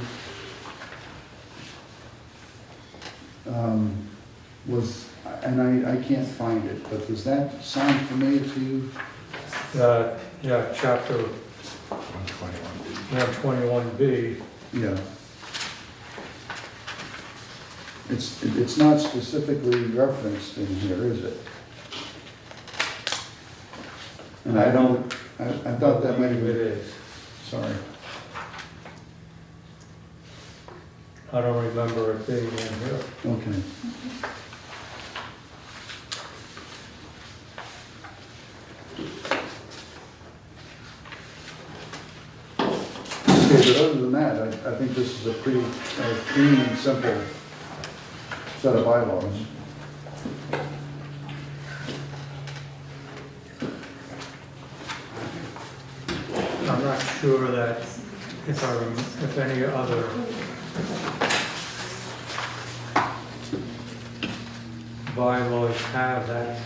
And I can't find it, but does that sound familiar to you?
Yeah, chapter 121B.
Yeah. It's not specifically referenced in here, is it? And I thought that might have
It
been,
is.
sorry.
I don't remember it being in here.
Okay. but other than that, I think this is a pretty clean and simple set of bylaws.
I'm not sure that if any other bylaws have that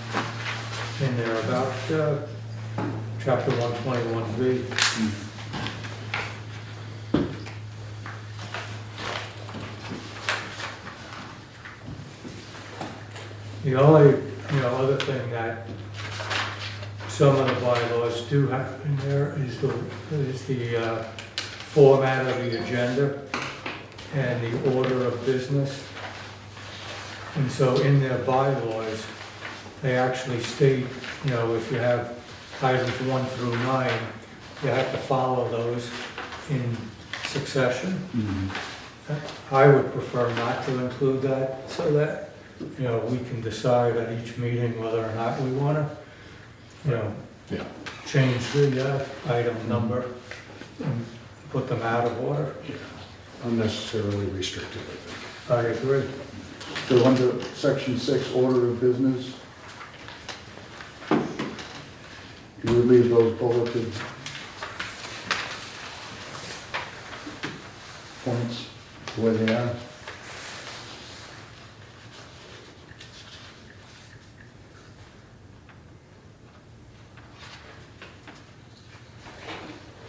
in there about chapter 121B. The only, other thing that some of the bylaws do have in there is the format of the agenda and the order of business. And so in their bylaws, they actually state, if you have items 1 through 9, you have to follow those in succession. I would prefer not to include that so that, we can decide at each meeting whether or not we want to,
Yeah.
change the item number and put them out of order.
Unnecessarily restrictive, I think.
I agree.
So under section 6, order of business, you would leave those bulleted points the way they are.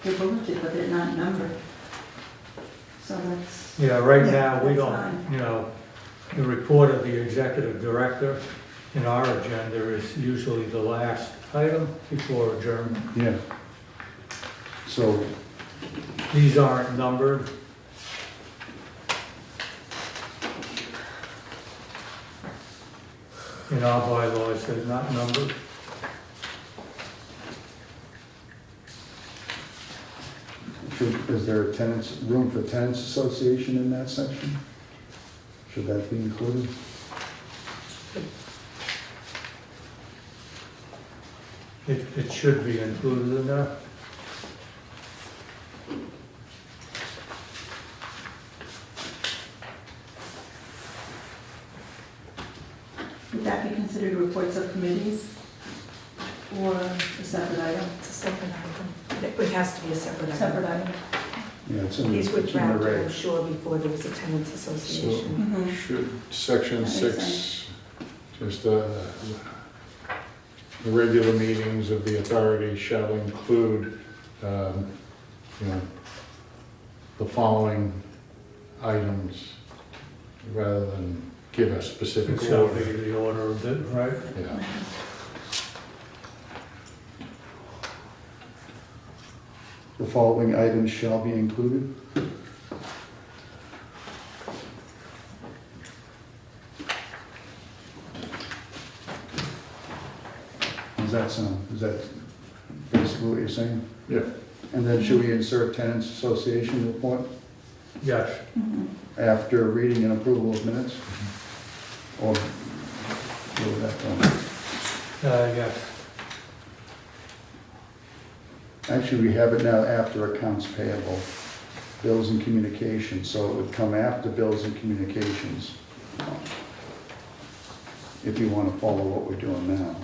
They're bulleted, but they're not numbered. So that's,
Yeah, right
Yeah,
now, we
that's
don't,
fine.
the report of the executive director in our agenda is usually the last item before adjournment.
Yeah. So,
These aren't numbered. In our bylaws, they're not numbered.
is there room for tenants association in that section? Should that be included?
It should be included in there.
Would that be considered reports of committees or a separate item?
It's a separate item. It has to be a separate item.
Separate item.
Yeah, it's in
These were
it's in the
drafted, I'm
regs.
sure, before there was a tenants association.
Mhm.
Should section
That makes
6, just the regular meetings of the authority shall include, the following items, rather than give a specific
It shall be
order.
the order of it, right?
Yeah.
The following items shall be included? Does that sound, is that basically what you're saying?
Yeah.
And then should we insert tenants association report
Yes.
Mhm.
after reading and approval of minutes? Or where would that go?
Yes.
Actually, we have it now after accounts payable, bills and communications, so it would come after bills and communications. If you want to follow what we're doing now.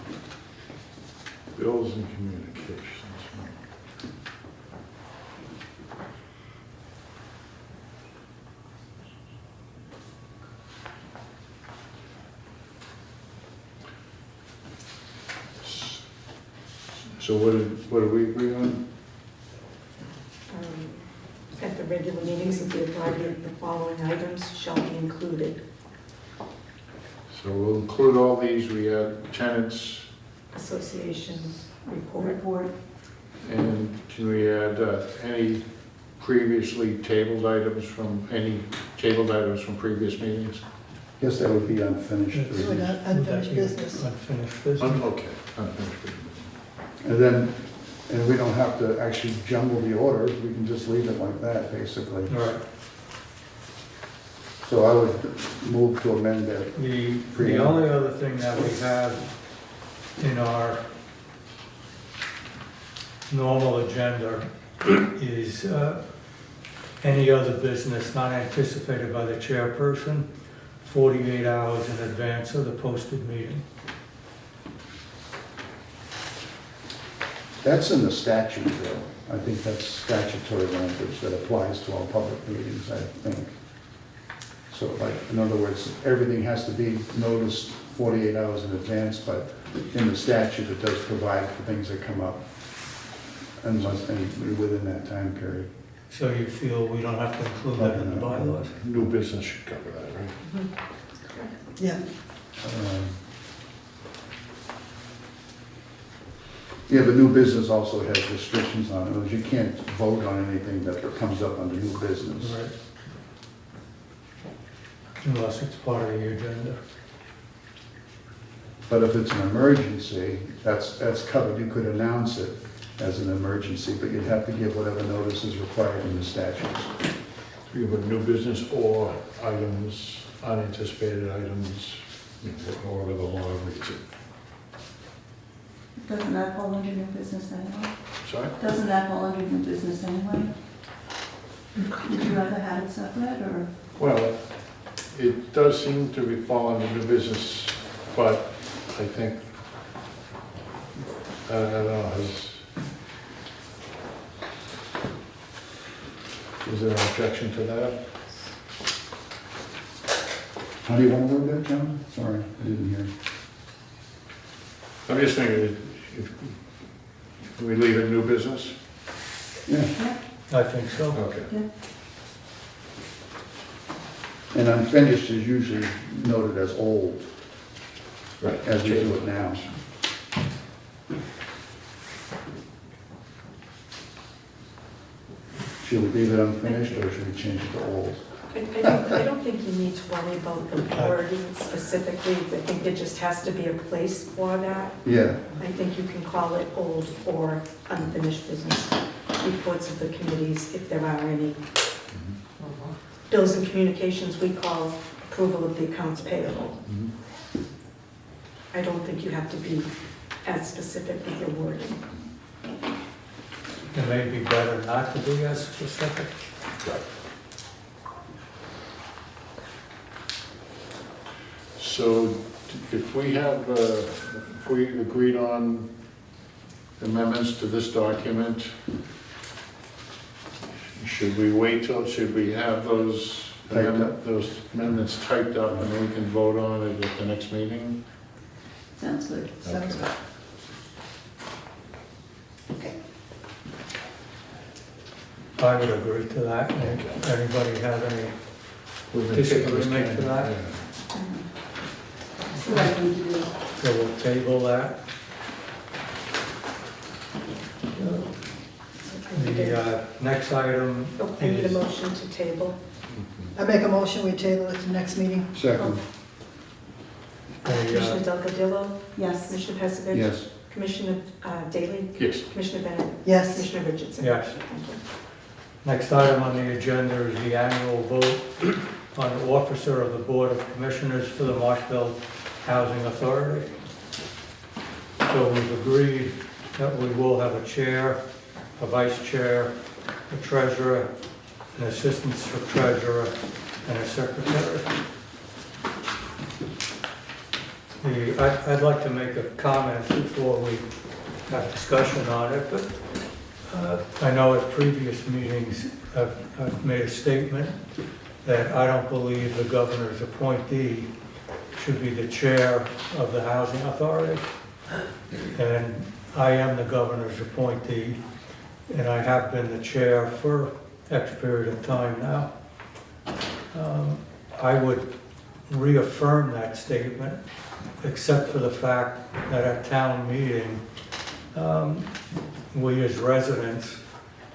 Bills and communications. So what did we agree on?
At the regular meetings of the authority, the following items shall be included.
So we'll include all these, we add tenants,
Association report.
Report.
and can we add any previously tabled items from previous meetings?
Guess that would be unfinished.
That's-
business.
Would not- unfinished
would that be
business.
Unfinished business.
Okay, unfinished business.
And we don't have to actually jumble the orders, we can just leave it like that, basically.
Right.
So I would move to amend that.
The only other thing that we have in our normal agenda is any other business not anticipated by the chairperson 48 hours in advance of the posted meeting.
That's in the statute, though. I think that's statutory language that applies to all public meetings, I think. So like, in other words, everything has to be noticed 48 hours in advance, but in the statute, it does provide for things that come up unless, within that time period.
So you feel we don't have to include that in the bylaws?
New business should cover that, right?
Yeah.
Yeah, but new business also has restrictions on it. You can't vote on anything that comes up under new business.
Right. Unless it's part of the agenda.
But if it's an emergency, that's covered. You could announce it as an emergency, but you'd have to give whatever notice is required in the statutes.
You have new business or items, unanticipated items, however the law reads it.
Doesn't that fall under new business anyway?
Sorry?
Doesn't that fall under new business anyway? Would you rather have it separate, or?
Well, it does seem to be fall under new business, but I think, I don't know, is there an objection to that?
How do you want to word that, John? Sorry, I didn't hear.
I'm just thinking, if we leave it new business?
Yeah,
I think so.
Okay.
and unfinished is usually noted as old,
Right.
as we do it now. Should we leave it unfinished, or should we change it to old?
I don't think you need to worry about the wording specifically. I think there just has to be a place for that.
Yeah,
I think you can call it old or unfinished business. Reports of the committees, if there are any. Bills and communications, we call approval of the accounts payable. I don't think you have to be as specific with your wording.
It may be better not to be as specific.
Right. So if we have, if we agreed on amendments to this document, should we wait till, should we have those amendments typed up and then we can vote on it at the next meeting?
Sounds good.
Sounds good.
I would agree to that. Anybody have any disagreement to that?
So what do we do?
So we'll table that. The next item
Oh, I need a
is,
motion to table.
I make a motion, we table it to the next meeting.
second,
Commissioner Delgadillo,
Yes.
Commissioner Peskovich.
yes.
Commissioner Daley.
Yes.
Commissioner Bennett.
Yes.
Commissioner Richardson.
Yes.
Thank you.
next item on the agenda is the annual vote on the officer of the Board of Commissioners for the Marshfield Housing Authority. So we've agreed that we will have a chair, a vice chair, a treasurer, an assistant treasurer, and a secretary. I'd like to make a comment before we have discussion on it, but I know at previous meetings I've made a statement that I don't believe the governor's appointee should be the chair of the housing authority. And I am the governor's appointee, and I have been the chair for X period of time now. I would reaffirm that statement, except for the fact that at town meeting, we as residents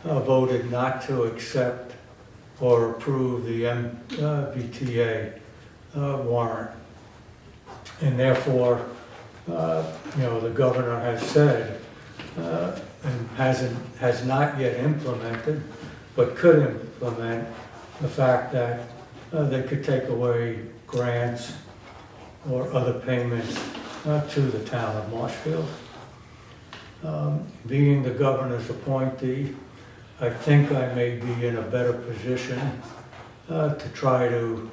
voted not to accept or approve the MBTA warrant. And therefore, the governor has said, and has not yet implemented, but could implement the fact that they could take away grants or other payments to the town of Marshfield. Being the governor's appointee, I think I may be in a better position to try to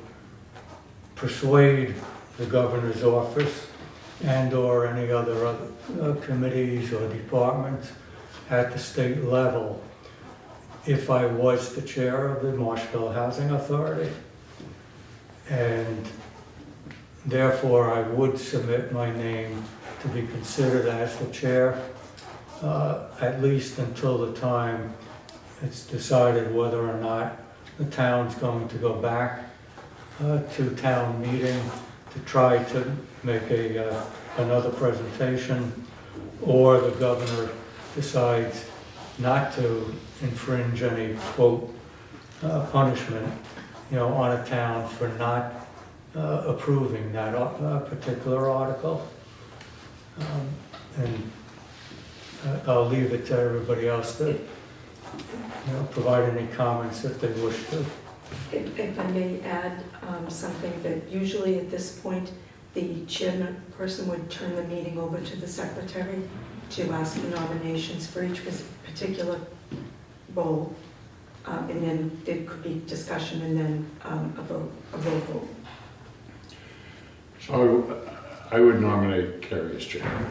persuade the governor's office and/or any other committees or departments at the state level if I was the chair of the Marshfield Housing Authority. And therefore, I would submit my name to be considered as the chair, at least until the time it's decided whether or not the town's going to go back to town meeting to try to make another presentation, or the governor decides not to infringe any, quote, punishment, on a town for not approving that particular article. And I'll leave it to everybody else to, provide any comments if they wish to.
If I may add something, that usually at this point, the chairperson would turn the meeting over to the secretary to ask for nominations for each particular role, and then there could be discussion and then a roll call.
So I would nominate Carrie as chair.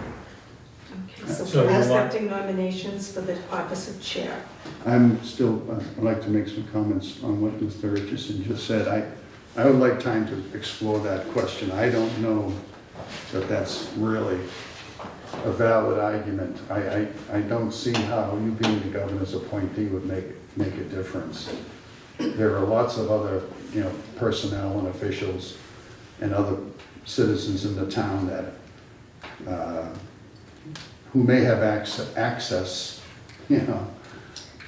Okay, so
So
we're
you want-
accepting nominations for the office of chair.
I'd like to make some comments on what Mr. Richardson just said. I would like time to explore that question. I don't know that that's really a valid argument. I don't see how you being the governor's appointee would make a difference. There are lots of other, personnel and officials and other citizens in the town that, who may have access,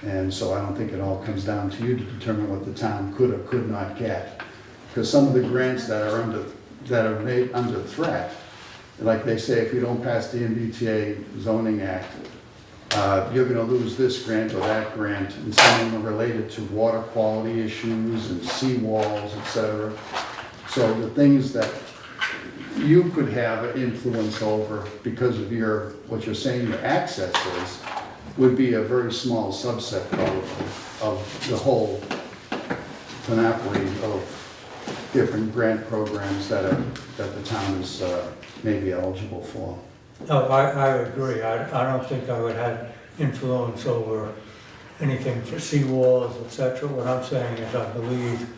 and so I don't think it all comes down to you to determine what the town could or could not get. Because some of the grants that are made under threat, like they say, if you don't pass the MBTA zoning act, you're gonna lose this grant or that grant, and some of them are related to water quality issues and seawalls, et cetera. So the things that you could have influence over because of what you're saying your access is, would be a very small subset of the whole panoply of different grant programs that the town is maybe eligible for.
No, I agree. I don't think I would have influence over anything for seawalls, et cetera. What I'm saying is I believe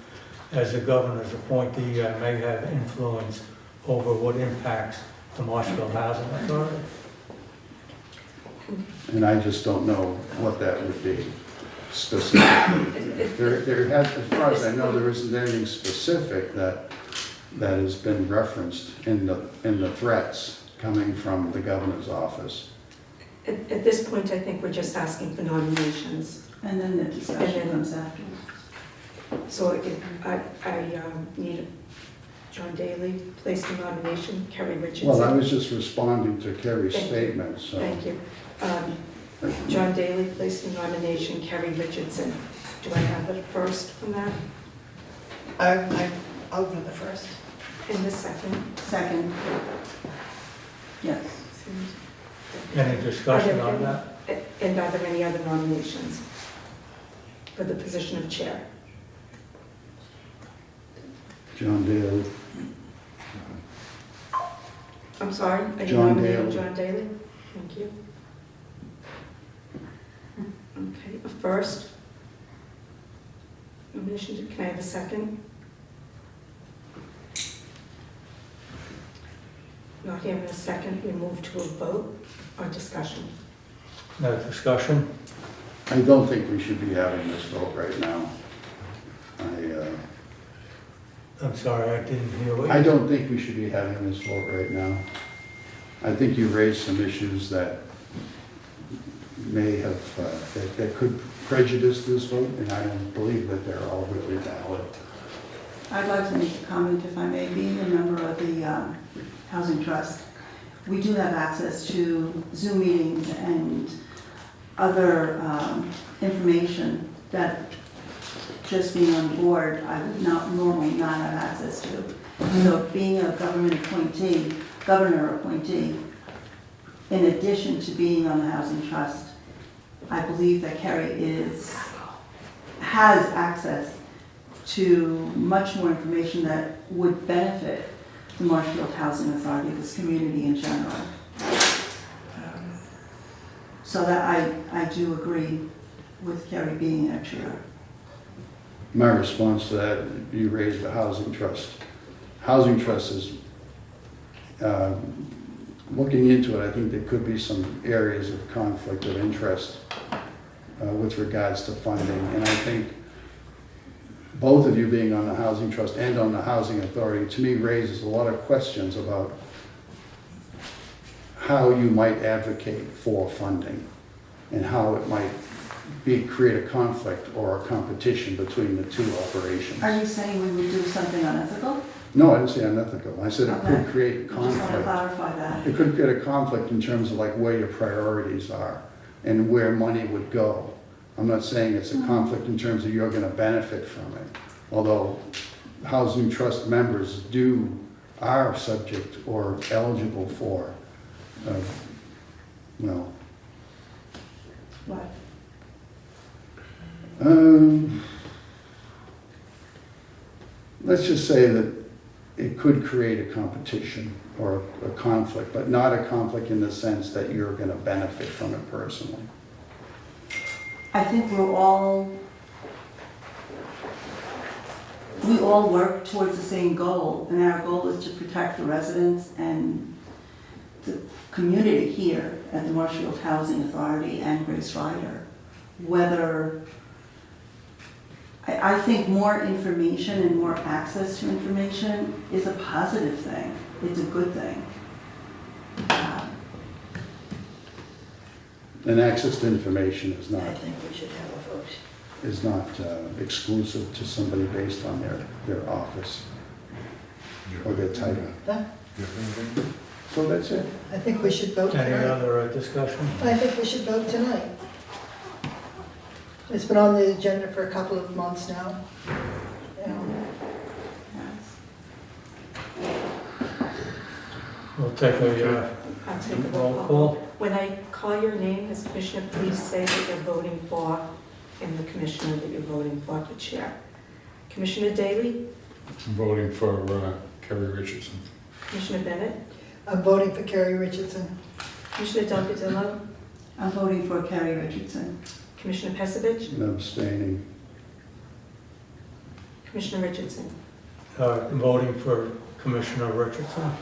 as a governor's appointee, I may have influence over what impacts the Marshfield Housing Authority.
And I just don't know what that would be specifically. There has, as far as I know, there isn't anything specific that has been referenced in the threats coming from the governor's office.
At this point, I think we're just asking for nominations.
And then the discussion comes after.
So if I need John Daly placed a nomination, Kerry Richardson.
Well, I was just responding to Kerry's
Thank you.
statement, so.
Thank you. John Daly placed a nomination, Kerry Richardson. Do I have the first from that?
I'll do the first.
And the second?
Second. Yes.
Any discussion on that?
And are there any other nominations for the position of chair?
John Daly.
I'm sorry, are you
John
nominating
Daly.
John Daly? Thank you. Okay, a first. Nomination, can I have a second? Not having a second, we move to a vote or discussion.
No discussion?
I don't think we should be having this vote right now.
I'm sorry, I didn't hear what
I
you...
don't think we should be having this vote right now. I think you raised some issues that may have, that could prejudice this vote, and I don't believe that they're all really valid.
I'd like to make a comment, if I may. Being a member of the Housing Trust, we do have access to Zoom meetings and other information that just being on board, I would normally not have access to. So being a governor appointee, in addition to being on the Housing Trust, I I believe that Kerry has access to much more information that would benefit the Marshfield Housing Authority, this community in general. So that I do agree with Kerry being our chair.
My response to that, you raised the housing trust. Housing trust is, looking into it, I think there could be some areas of conflict of interest with regards to funding. And I think both of you being on the housing trust and on the housing authority, to me, raises a lot of questions about how you might advocate for funding and how it might create a conflict or a competition between the two operations.
Are you saying we would do something unethical?
No, I didn't say unethical. I said it
Okay.
could create a
I just want to
conflict.
clarify that.
It could create a conflict in terms of like where your priorities are and where money would go. I'm not saying it's a conflict in terms of you're going to benefit from it, although housing trust members are subject or eligible for,
What?
let's just say that it could create a competition or a conflict, but not a conflict in the sense that you're going to benefit from it personally.
I think we all work towards the same goal, and our goal is to protect the residents and the community here at the Marshfield Housing Authority and Grace Ryder. I think more information and more access to information is a positive thing. It's a good thing.
And access to information is
I
not
think we should have a vote.
exclusive to somebody based on their office or their title.
Huh?
So that's it.
I think we should vote
Any
tonight.
other discussion?
I think we should vote tonight. It's been on the agenda for a couple of months now. Yeah.
We'll take a
I'll take a
roll
roll
call.
When I call your name as commissioner, please say that you're voting for, and the commissioner that you're voting for chair. Commissioner Daley,
I'm voting for Kerry Richardson.
Commissioner Bennett,
I'm voting for Kerry Richardson.
Commissioner Delgadillo,
I'm voting for Kerry Richardson.
Commissioner Pesavich,
And abstaining.
Commissioner Richardson.
I'm voting for Commissioner Richardson.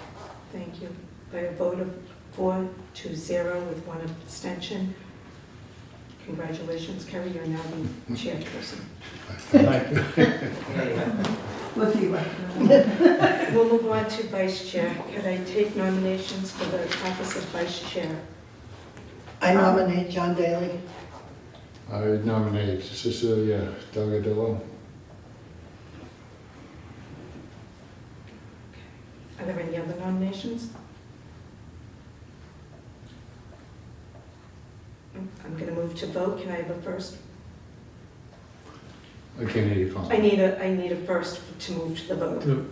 Thank you. By a vote of 4-0 with one abstention. Congratulations, Kerry, you're now the chairperson.
Thank you.
We'll see what.
We'll move on to vice chair. Could I take nominations for the office of vice chair?
I nominate John Daly.
I nominate Cecilia Delgadillo.
Are there any other nominations? I'm going to move to vote. Can I have a first?
I can't hear you, Colin.
I need a first to move to the vote.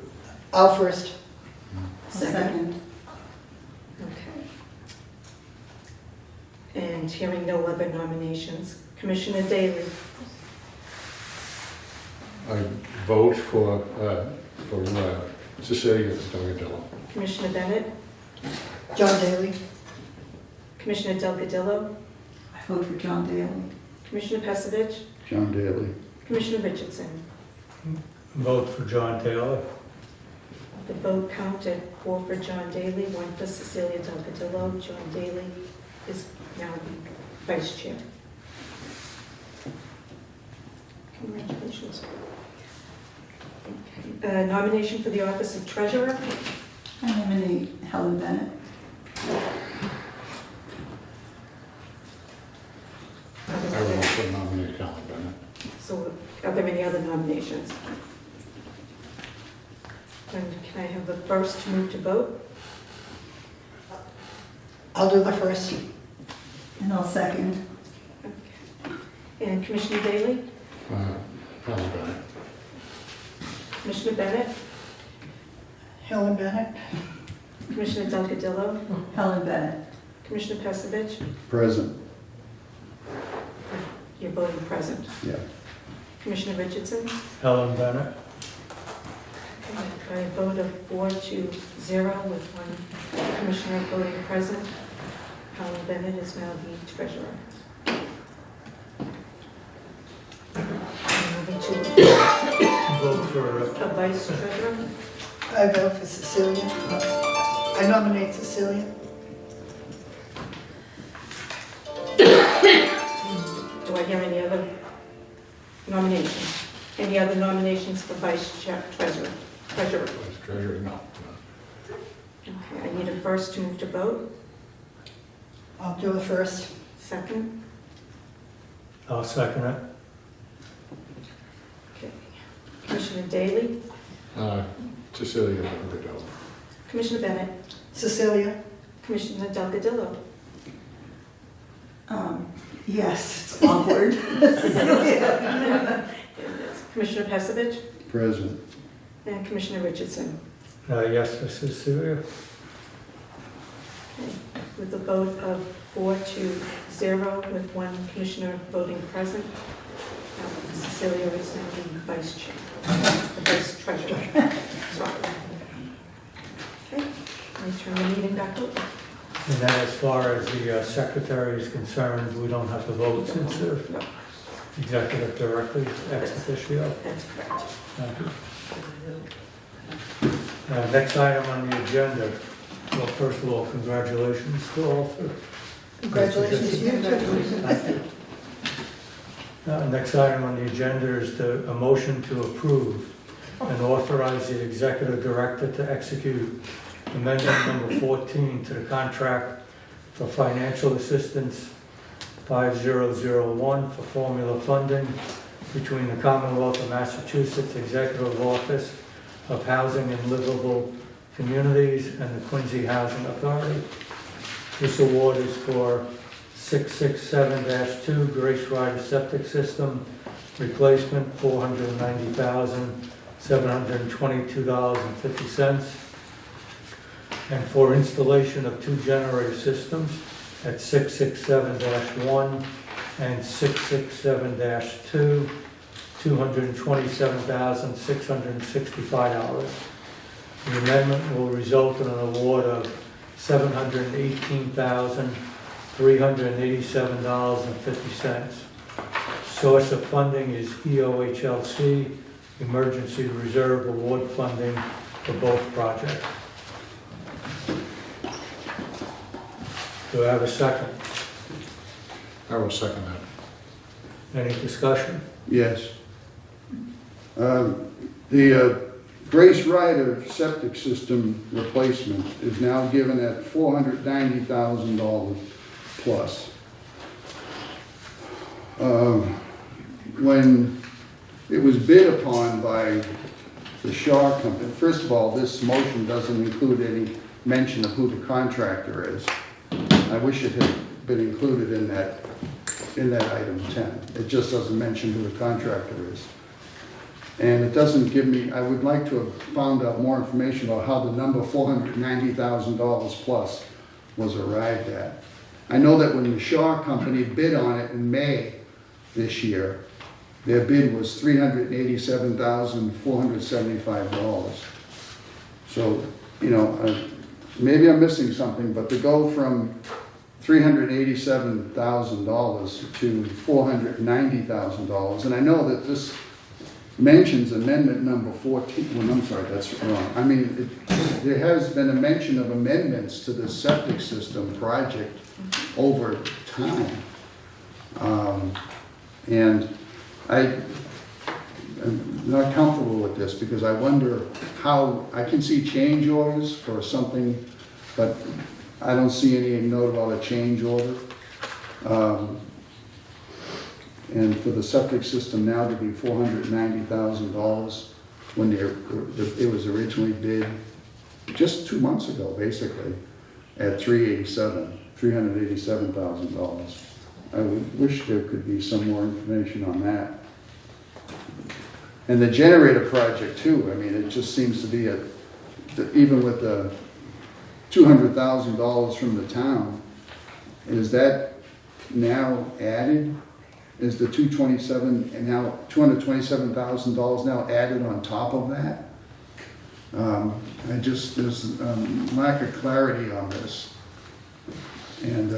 I'll first.
Second.
Okay. And hearing no other nominations, Commissioner Daley,
I vote for Cecilia Delgadillo.
Commissioner Bennett,
John Daly.
Commissioner Delgadillo,
I vote for John Daly.
Commissioner Pesavich,
John Daly.
Commissioner Richardson.
Vote for John Taylor.
The vote counted 4 for John Daly, 1 for Cecilia Delgadillo. John Daly is now the vice chair. Congratulations. Okay. Nomination for the office of treasurer.
I nominate Helen Bennett.
I will also nominate Helen Bennett.
So are there any other nominations? And can I have the first to move to vote?
I'll do the first.
And I'll second.
And Commissioner Daley?
Helen Bennett.
Commissioner Bennett?
Helen Bennett.
Commissioner Delgadillo?
Helen Bennett.
Commissioner Pesavich?
Present.
you're voting present.
Yeah.
Commissioner Richardson?
Helen Bennett.
By a vote of 4-0 with one commissioner voting present, Helen Bennett is now the treasurer. Moving to
Vote for,
a vice treasurer.
I vote for Cecilia. I nominate Cecilia.
Do I hear any other nominations? Any other nominations for vice treasurer? Treasurer.
Vice Treasurer, no.
Okay, I need a first to move to vote.
I'll do it first.
Second.
I'll second it.
Okay. Commissioner Daley.
Cecilia Delgadillo.
Commissioner Bennett.
Cecilia?
Commissioner Delgadillo.
Yes, it's awkward.
Commissioner Pesavich.
Present.
And Commissioner Richardson.
Yes for Cecilia.
Okay. With a vote of 4-0 with one commissioner voting present, Cecilia is now the vice chair, the vice treasurer. Sorry. Okay, I turn the meeting back over.
And then as far as the secretary is concerned, we don't have to vote since the
No,
executive directly ex officio.
that's correct.
Thank you. Next item on the agenda. Well, first of all, congratulations to all for.
Congratulations to you.
Thank you. Next item on the agenda is a motion to approve and authorize the executive director to execute amendment number 14 to the contract for financial assistance 5001 for formula funding between the Commonwealth of Massachusetts Executive Office of Housing and Livable Communities and the Quincy Housing Authority. This award is for 667-2 Grace Rider Septic System replacement, $490,722.50. And for installation of 2 generator systems at 667-1 and 667-2, $227,665. The amendment will result in an award of $718,387.50. Source of funding is EOHLC, Emergency Reserve Award funding for both projects. Do I have a second?
I will second that.
Any discussion?
Yes. The Grace Rider septic system replacement is now given at $490,000 plus. When it was bid upon by the Shaw Company, first of all, this motion doesn't include any mention of who the contractor is. I wish it had been included in that item 10. It just doesn't mention who the contractor is. And it doesn't give me, I would like to have found out more information about how the number $490,000 plus was arrived at. I know that when the Shaw Company bid on it in May this year, their bid was $387,475. So, you know, maybe I'm missing something, but to go from $387,000 to $490,000, and I know that this mentions amendment number 14, well, I'm sorry, that's wrong. I mean, there has been a mention of amendments to the septic system project over time. And I'm not comfortable with this because I wonder how, I can see change orders for something, but I don't see any note about a change order. And for the septic system now to be $490,000 when it was originally bid just 2 months ago, basically, at $387,000. I would wish there could be some more information on that. And the generator project too, I mean, it just seems to be even with the $200,000 from the town, is that now added is the $227 and now $227,000 now added on top of that? There's lack of clarity on this. And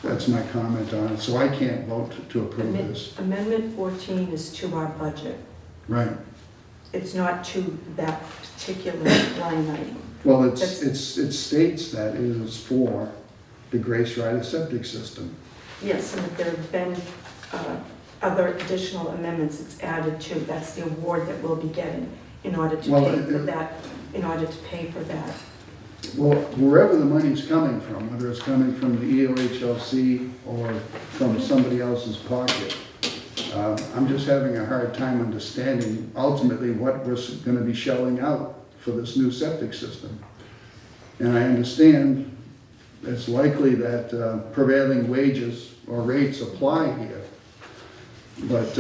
that's my comment on it. So I can't vote to approve this.
Amendment 14 is to our budget.
Right.
It's not to that particular line item.
Well, it states that it is for the Grace Rider septic system.
Yes, and if there have been other additional amendments, it's added to. That's the award that we'll be getting in order to pay for that, in order to pay for that.
Well, wherever the money's coming from, whether it's coming from the EOHLC or from somebody else's pocket, I'm just having a hard time understanding ultimately what we're going to be shelling out for this new septic system. And I understand it's likely that prevailing wages or rates apply here. But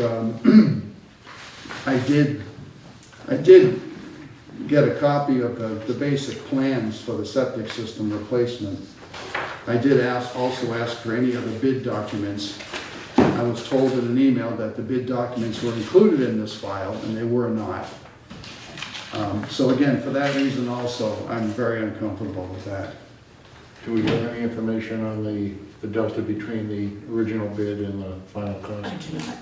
I did get a copy of the basic plans for the septic system replacement. I did also ask for any of the bid documents. I was told in an email that the bid documents were included in this file, and they were not. So again, for that reason also, I'm very uncomfortable with that.
Do we have any information on the delta between the original bid and the final cost?
I do not.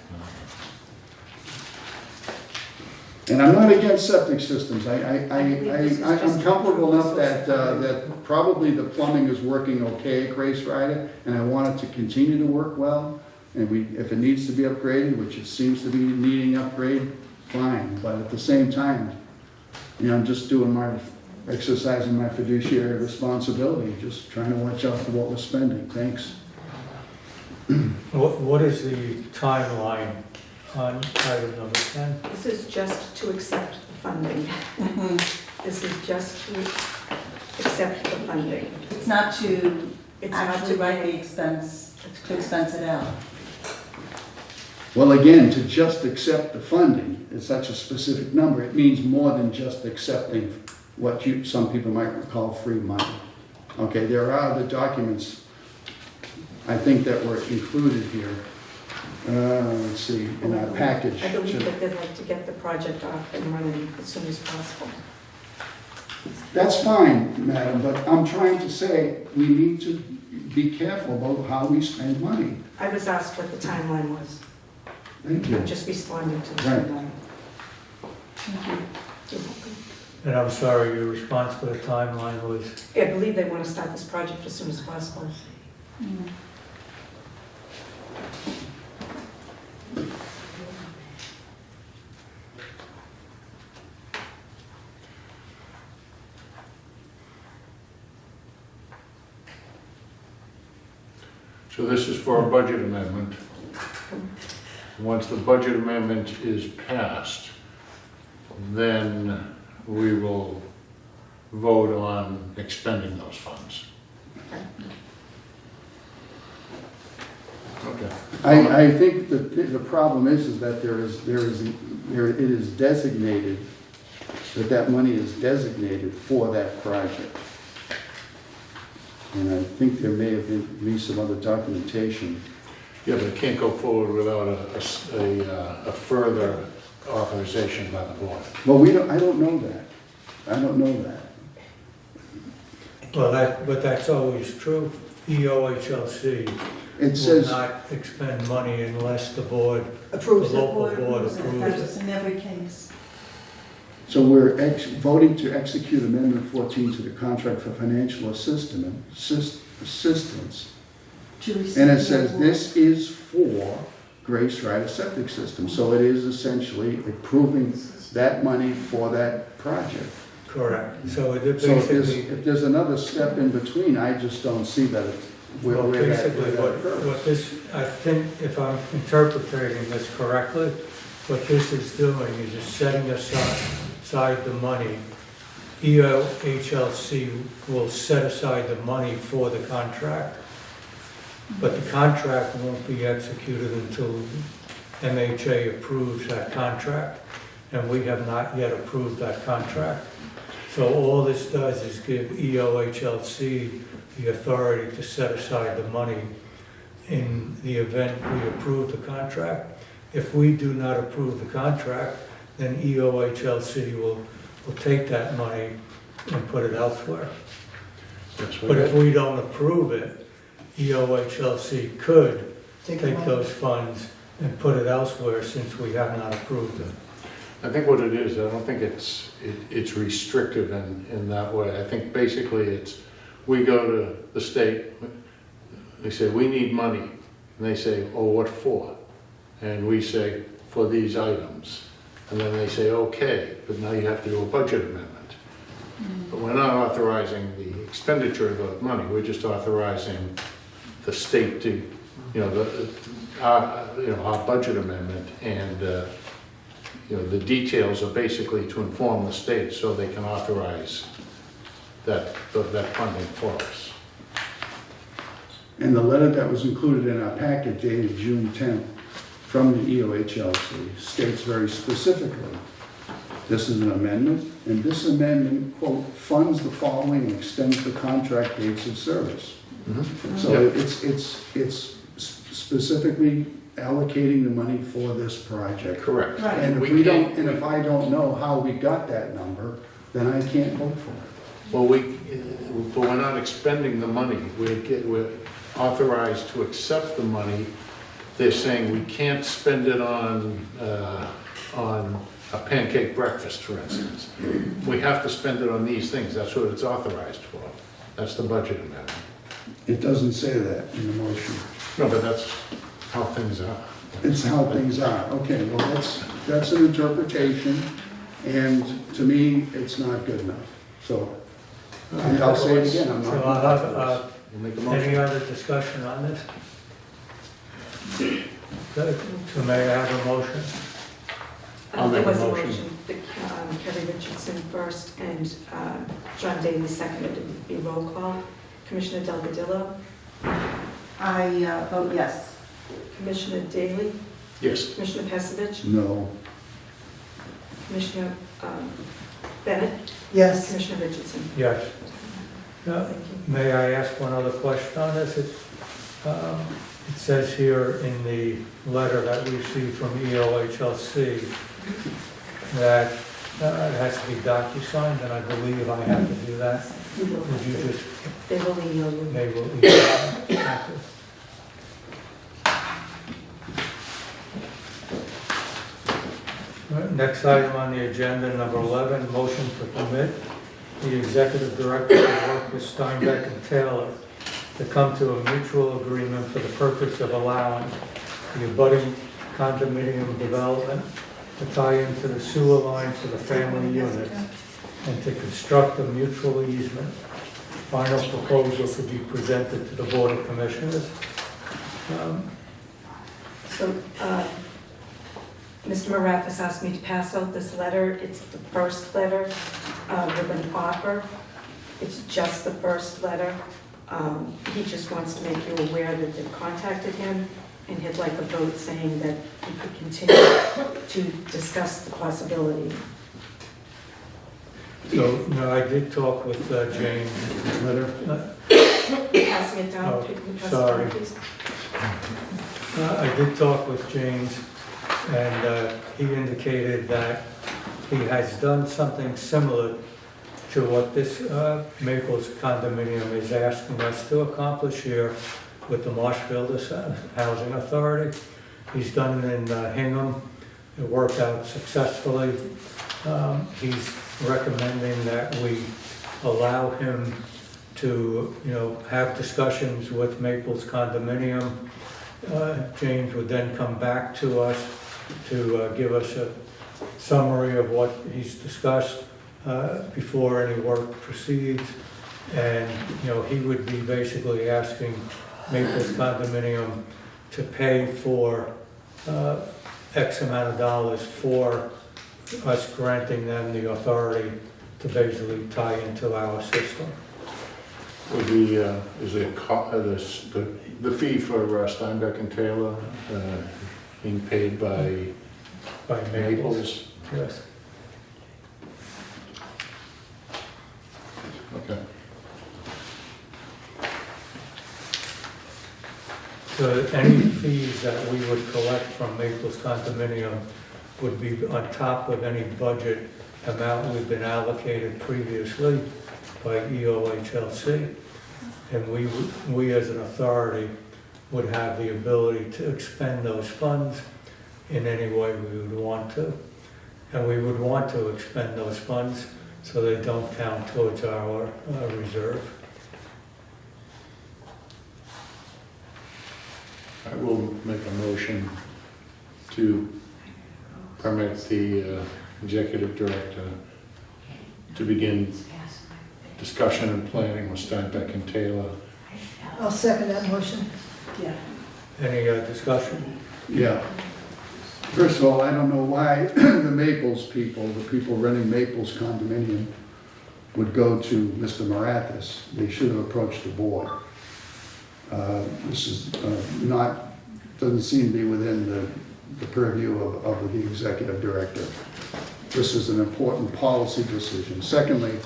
And I'm not against septic systems. I'm comfortable enough that probably the plumbing is working okay at Grace Rider, and I want it to continue to work well. And if it needs to be upgraded, which it seems to be needing upgrade, fine. But at the same time, I'm just exercising my fiduciary responsibility, just trying to watch out for what we're spending. Thanks.
What is the timeline on item number 10?
This is just to accept the funding. This is just to accept the funding.
It's not to
It's not
actually
to
write
pay.
the expense, to expense it out.
Well, again, to just accept the funding is such a specific number. It means more than just accepting what some people might call free money. Okay, there are other documents, I think, that were included here. Let's see, in our package.
I believe that they'd like to get the project off and running as soon as possible.
That's fine, madam, but I'm trying to say we need to be careful about how we spend money.
I was asked what the timeline was.
Thank you.
I'm just responding to the
Right.
timeline.
Thank you.
You're welcome.
And I'm sorry, your response for the timeline was,
I believe they want to start this project as soon as possible.
Mm.
So this is for a budget amendment. Once the budget amendment is passed, then we will vote on expending those funds. Okay.
I think the problem is that it is designated, that money is designated for that project. And I think there may have been some other documentation.
Yeah, but it can't go forward without a further authorization by the board.
Well, I don't know that. I don't know that.
well, but that's always true. EOHLC
It
will
says,
not expend money unless the board,
Approves
The
it,
local
board
board
approves it.
approves
That's in every case.
so we're voting to execute Amendment 14 to the contract for financial assistance.
To receive
And it
the
says
award.
this is for Grace Rider Septic System. So it is essentially approving that money for that project.
correct. So it
So
basically,
if there's another step in between, I just don't see that
well,
where that
basically
occurs.
what this, I think, if I'm interpreting this correctly, what this is doing is just setting aside the money. EOHLC will set aside the money for the contract, but the contract won't be executed until MHA approves that contract, and we have not yet approved that contract. So all this does is give EOHLC the authority to set aside the money in the event we approve the contract. If we do not approve the contract, then EOHLC will take that money and put it elsewhere.
That's what
But if we don't approve it, EOHLC could take those funds and put it elsewhere since we have not approved it.
I think what it is, I don't think it's restrictive in that way. I think basically it's, we go to the state, they say, we need money. And they say, oh, what for? And we say, for these items. And then they say, okay, but now you have to do a budget amendment. But we're not authorizing the expenditure of the money, we're just authorizing the state to, our budget amendment, and, the details are basically to inform the state so they can authorize that funding for us.
And the letter that was included in our packet dated June 10th from the EOHLC states very specifically, this is an amendment, and this amendment, quote, funds the following and extends the contract dates of service.
Mm-hmm.
So it's specifically allocating the money for this project.
Correct.
Right.
And if we don't, and if I don't know how we got that number, then I can't vote for it.
Well, but we're not expending the money. We're authorized to accept the money. They're saying we can't spend it on a pancake breakfast, for instance. We have to spend it on these things. That's what it's authorized for. That's the budget amendment.
It doesn't say that in the motion.
No, but that's how things are.
It's how things are. Okay, well, that's an interpretation, and to me, it's not good enough. So, I'll say it again, I'm not.
So I'll have,
We'll make a
any
motion.
other discussion on this? Good. So may I have a motion?
I'll
There
make a
was a
motion.
motion, Kerry Richardson first and John Daly seconded, it would be roll call. Commissioner Delgadillo,
I vote yes.
Commissioner Daly,
Yes.
Commissioner Pesevich,
No.
Commissioner Bennett,
Yes.
Commissioner Richardson.
Yes.
Thank you.
May I ask one other question on this? It says here in the letter that we received from EOHLC that it has to be DocuSigned, and I believe I have to do that.
You will
Would you
have to-
just,
They will email you.
they will email me? Thank you. All right, next item on the agenda, number 11, motion to permit the executive director to work with Steinbeck and Taylor to come to a mutual agreement for the purpose of allowing the abutting condominium development to tie into the sewer line for the family units and to construct a mutual easement. Final proposal to be presented to the Board of Commissioners.
So, Mr. Marathes asked me to pass out this letter. It's the first letter with an offer. It's just the first letter. He just wants to make you aware that they've contacted him and he'd like a vote saying that he could continue to discuss the possibility.
So, no, I did talk with James.
Letter?
Passing it down,
Oh,
could you pass it
sorry.
down, please?
I did talk with James, and he indicated that he has done something similar to what this Maples condominium is asking us to accomplish here with the Marshfield Housing Authority. He's done it in Hingham. It worked out successfully. He's recommending that we allow him to, have discussions with Maples condominium. James would then come back to us to give us a summary of what he's discussed before any work proceeds. And, he would be basically asking Maples condominium to pay for X amount of dollars for us granting them the authority to basically tie into our system.
Would is the fee for Steinbeck and Taylor being paid by
By Maples.
Maples?
Yes.
Okay.
any fees that we would collect from Maples condominium would be on top of any budget amount we've been allocated previously by EOHLC. And we as an authority would have the ability to expend those funds in any way we would want to. And we would want to expend those funds so they don't count towards our reserve.
I will make a motion to permit the executive director to begin discussion and planning with Steinbeck and Taylor.
I'll second that motion.
Yeah.
Any discussion?
Yeah. First of all, I don't know why the Maples people, the people running Maples condominium, would go to Mr. Marathis. They should have approached the board. This is doesn't seem to be within the purview of the executive director. This is an important policy decision. Secondly,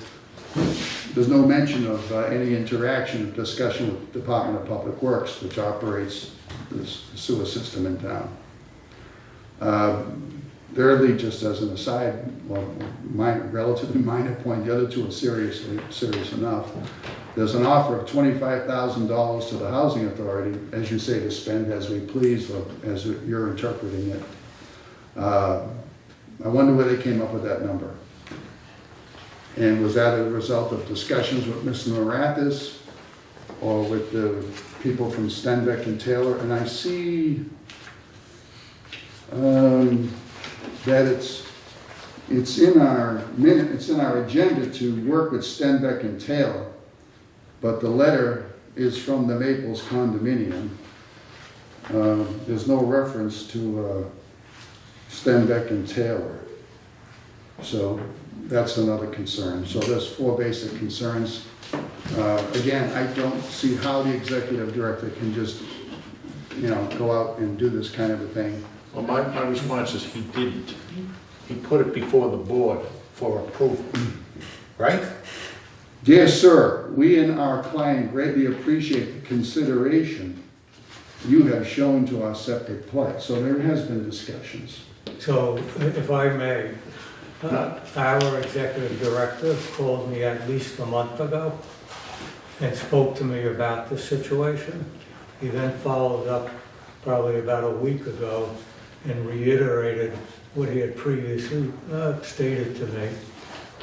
there's no mention of any interaction or discussion with the Department of Public Works, which operates the sewer system in town. Thirdly, just as an aside, well, relatively minor point, the other two are serious enough. There's an offer of $25,000 to the Housing Authority, as you say, to spend as we please, or as you're interpreting it. I wonder where they came up with that number. And was that a result of discussions with Mr. Marathis or with the people from Steinbeck and Taylor? And I see that it's in our minute, it's in our agenda to work with Steinbeck and Taylor, but the letter is from the Maples condominium. There's no reference to Steinbeck and Taylor. So that's another concern. So there's four basic concerns. Again, I don't see how the executive director can just, go out and do this kind of a thing.
Well, my response is he didn't. He put it before the board for approval, right?
Dear sir, we and our client greatly appreciate the consideration you have shown to our septic plight. So there has been discussions.
So if I may, our executive director called me at least a month ago and spoke to me about the situation. He then followed up probably about a week ago and reiterated what he had previously stated to me.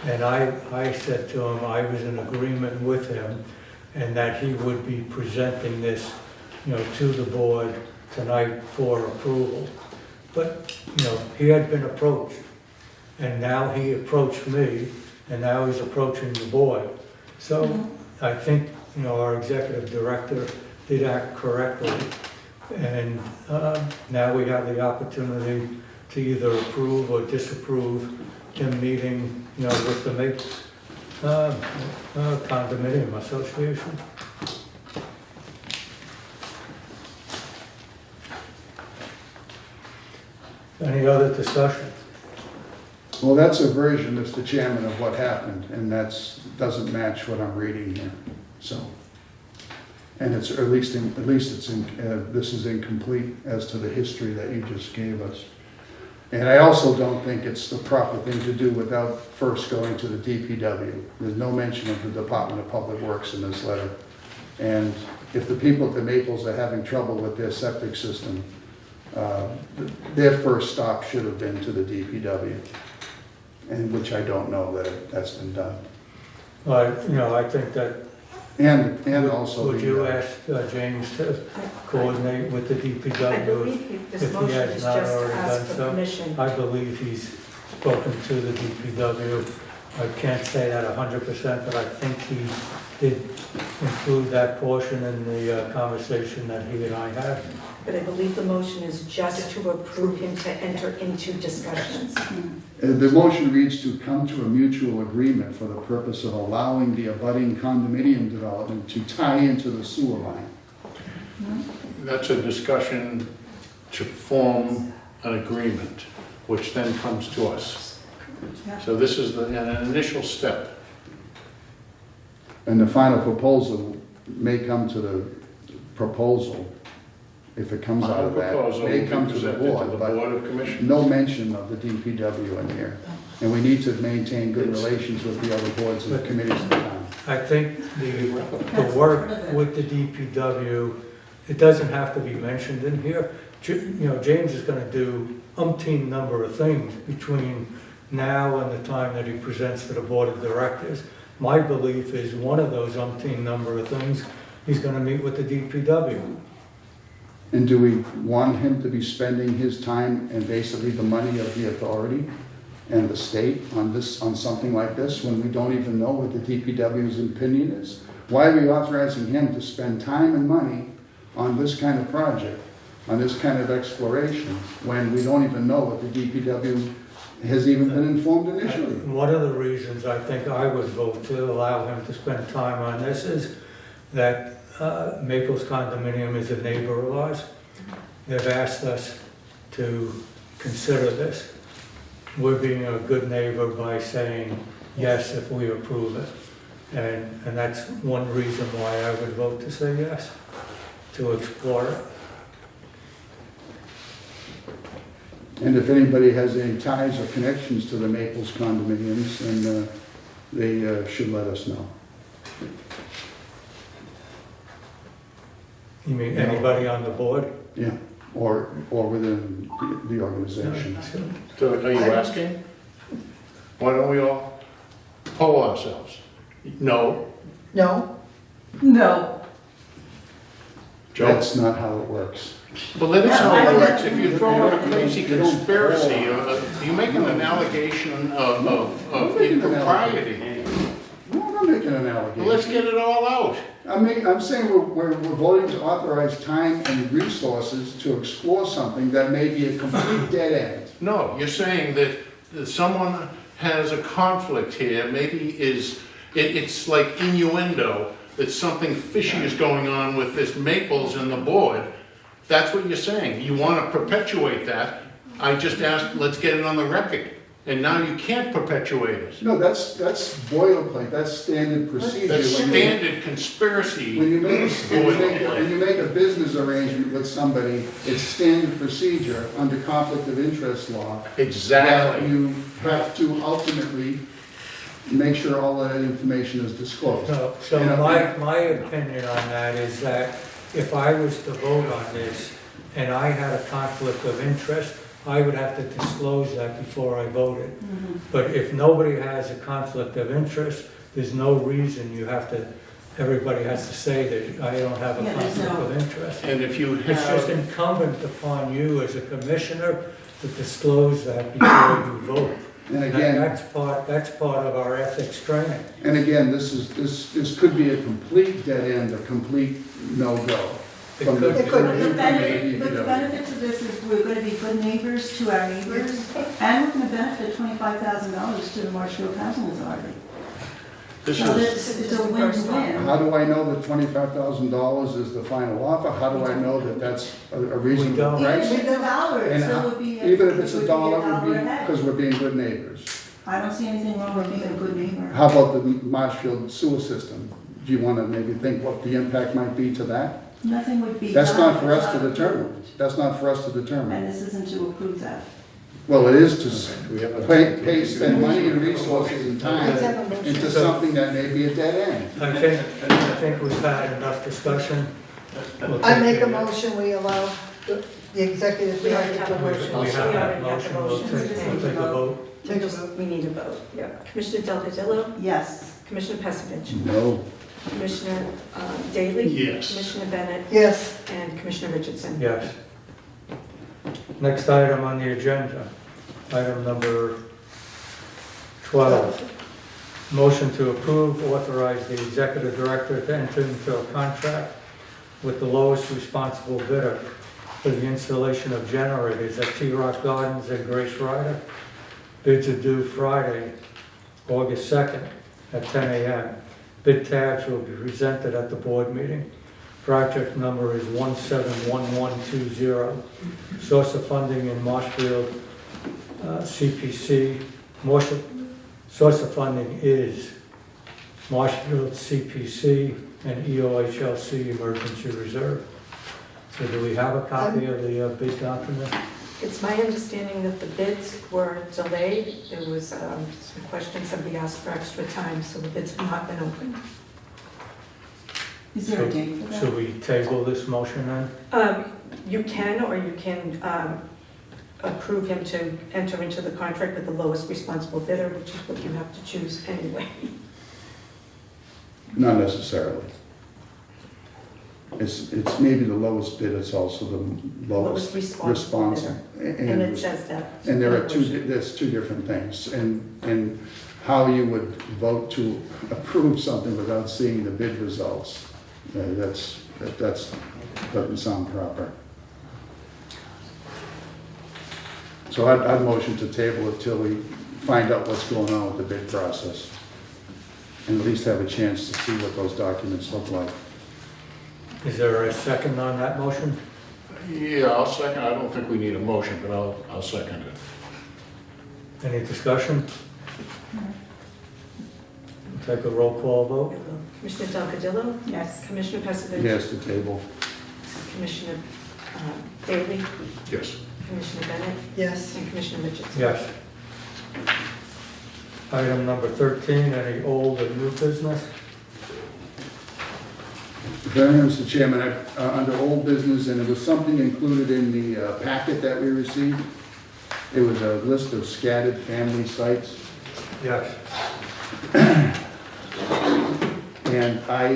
And I said to him I was in agreement with him and that he would be presenting this, to the board tonight for approval. But, he had been approached, and now he approached me, and now he's approaching the board. So I think, our executive director did act correctly, and now we have the opportunity to either approve or disapprove him meeting, with the Maples Condominium Association. Any other discussion?
Well, that's a version, Mr. Chairman, of what happened, and doesn't match what I'm reading here. So, and it's this is incomplete as to the history that you just gave us. And I also don't think it's the proper thing to do without first going to the DPW. There's no mention of the Department of Public Works in this letter. And if the people at the Maples are having trouble with their septic system, their first stop should have been to the DPW, and which I don't know that that's been done.
I think that.
And also.
Would you ask James to coordinate with the DPW?
I believe this
if he
motion
has
is
not
just to
already
ask
done
for
so?
permission.
I believe he's spoken to the DPW. I can't say that 100%, but I think he did include that portion in the conversation that he and I had.
But I believe the motion is just to approve him to enter into discussions.
The motion reads to come to a mutual agreement for the purpose of allowing the abutting condominium development to tie into the sewer line.
That's a discussion to form an agreement, which then comes to us. So this is an initial step.
And the final proposal may come to the proposal if it comes out
My
of that,
proposal
may
will
come
be
to the
presented to
board,
the
but
Board of Commissioners.
no mention of the DPW in here. And we need to maintain good relations with the other boards and committees in town.
I think the work with the DPW, it doesn't have to be mentioned in here. James is gonna do umpteen number of things between now and the time that he presents to the Board of Directors. My belief is one of those umpteen number of things, he's gonna meet with the DPW.
And do we want him to be spending his time and basically the money of the authority and the state on something like this, when we don't even know what the DPW's opinion is? Why are we authorizing him to spend time and money on this kind of project, on this kind of exploration, when we don't even know what the DPW has even been informed initially?
One of the reasons I think I would vote to allow him to spend time on this is that Maples condominium is a neighbor of ours. They've asked us to consider this. We're being a good neighbor by saying yes if we approve it. And that's one reason why I would vote to say yes, to explore it.
And if anybody has any ties or connections to the Maples condominiums, then they should let us know.
You mean anybody on the board?
Yeah, or within the organization.
So are you asking? Why don't we all poll ourselves? No.
No?
No.
Joe?
That's not how it works.
Well, that is how it
Yeah,
works. If you throw out a crazy
You don't-
conspiracy, you're making an allegation of
making an
impropriety.
No, I'm not making an
Well,
allegation.
let's get it all out.
I'm saying we're voting to authorize time and resources to explore something that may be a complete dead end.
No, you're saying that someone has a conflict here, maybe it's like innuendo, that something fishy is going on with this Maples and the board. That's what you're saying. You want to perpetuate that. I just asked, let's get it on the record. And now you can't perpetuate it.
No, that's boilerplate, that's standard procedure.
That's
When you-
standard conspiracy.
When you make a business arrangement with somebody, it's standard procedure under conflict of interest law. That
Exactly.
you have to ultimately make sure all that information is disclosed.
So my opinion on that is that if I was to vote on this and I had a conflict of interest, I would have to disclose that before I voted. But if nobody has a conflict of interest, there's no reason everybody has to say that I don't have a
Yeah, there's
conflict
no-
of interest.
And if you
It's just
have,
incumbent upon you as a commissioner to disclose that before you vote.
And
And
again,
that's part of our ethics training.
this could be a complete dead end, a complete no-go.
It
from the-
could-
It could.
from
The benefit, but the
DPW.
benefit to this is we're gonna be good neighbors to our neighbors, and we're gonna benefit $25,000 to the Marshfield Housing Authority.
this
So
is,
it's a win-win.
How do I know that $25,000 is the final offer? How do I know that that's a reasonable
don't.
Even
price?
if it's $1, it
And
still
how-
would be.
even if it's
it would
$1,
be
it would be
ahead.
because we're being good neighbors.
I don't see anything wrong with being a good neighbor.
How about the Marshfield sewer system? Do you want to maybe think what the impact might be to that?
Nothing would be.
That's
done
not for
if
us
it's
to
not
determine.
approved.
That's not for us to
And
determine.
this isn't to approve that.
Well, it is to
we have a.
spend money and resources and time
Let's have a motion.
into something that may be a dead end.
I think we've had enough discussion. We'll
I
take
make a
it.
motion, we allow the executive
We already
director
have
to
a
motion.
We have
already
that
have the
motion, we'll
motion.
take a vote.
Take a vote.
We need a vote, yeah. Commissioner Delgadillo,
Yes.
Commissioner Pesavich,
No.
Commissioner Daley.
Yes.
Commissioner Bennett,
Yes.
and Commissioner Richardson.
Yes. Next item on the agenda, item number 12. Motion to approve, authorize the executive director to enter into a contract with the lowest responsible bidder for the installation of generators at T-Rock Gardens and Grace Rider. Bids are due Friday, August 2nd at 10 a.m. Bid tabs will be presented at the board meeting. Project number is 171120. Source of funding in Marshfield CPC. Source of funding is Marshfield CPC and EOHLC Emergency Reserve. So do we have a copy of the bid document?
It's my understanding that the bids were delayed. There was some questions, somebody asked for extra time, so the bids have not been opened.
Is there a date for that?
Should we table this motion then?
You can, or you can approve him to enter into the contract with the lowest responsible bidder, which is what you have to choose anyway.
Not necessarily. It's maybe the lowest bid, it's also the lowest
responsible
response.
bidder. And it says that.
And there's two different things, and how you would vote to approve something without seeing the bid results, that doesn't sound proper. So I'd motion to table it till we find out what's going on with the bid process, and at least have a chance to see what those documents look like.
Is there a second on that motion?
Yeah, I'll second. I don't think we need a motion, but I'll second it.
Any discussion? Take a roll call vote.
Commissioner Delgadillo?
Yes.
Commissioner Passadich?
Yes, to table.
Commissioner Bailey?
Yes.
Commissioner Bennett?
Yes.
And Commissioner Richardson?
Yes. Item number 13, any old or new business?
Very much, Mr. Chairman, under old business, and it was something included in the packet that we received. It was a list of scattered family sites.
Yes.
And I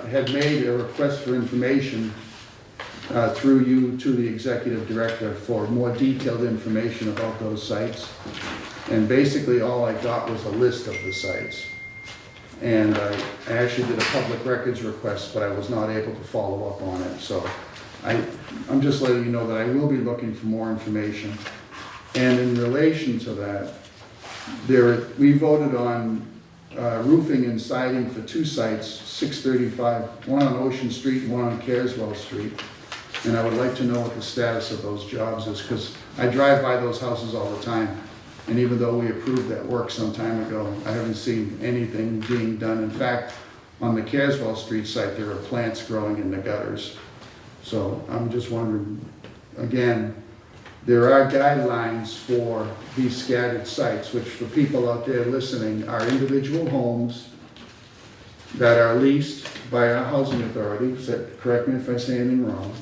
had made a request for information through you to the executive director for more detailed information about those sites. And basically, all I got was a list of the sites. And I actually did a public records request, but I was not able to follow up on it. So I'm just letting you know that I will be looking for more information. And in relation to that, we voted on roofing and siding for two sites, 635, one on Ocean Street and one on Careswell Street. And I would like to know what the status of those jobs is, because I drive by those houses all the time. And even though we approved that work some time ago, I haven't seen anything being done. In fact, on the Careswell Street site, there are plants growing in the gutters. So I'm just wondering, again, there are guidelines for these scattered sites, which for people out there listening are individual homes that are leased by our housing authority, so correct me if I say anything wrong,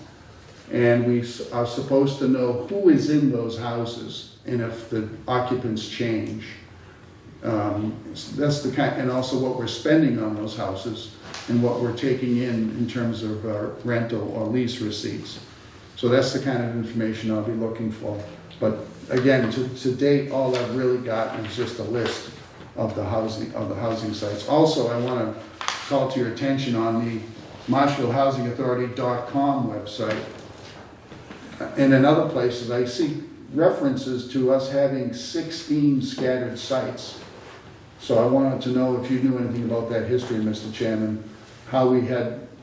and we are supposed to know who is in those houses and if the occupants change. That's the kind, and also what we're spending on those houses and what we're taking in terms of rental or lease receipts. So that's the kind of information I'll be looking for. But again, to date, all I've really gotten is just a list of the housing sites. Also, I want to call to your attention on the MarshfieldHousingAuthority.com website. And in other places, I see references to us having 16 scattered sites. So I wanted to know if you knew anything about that history, Mr. Chairman, how we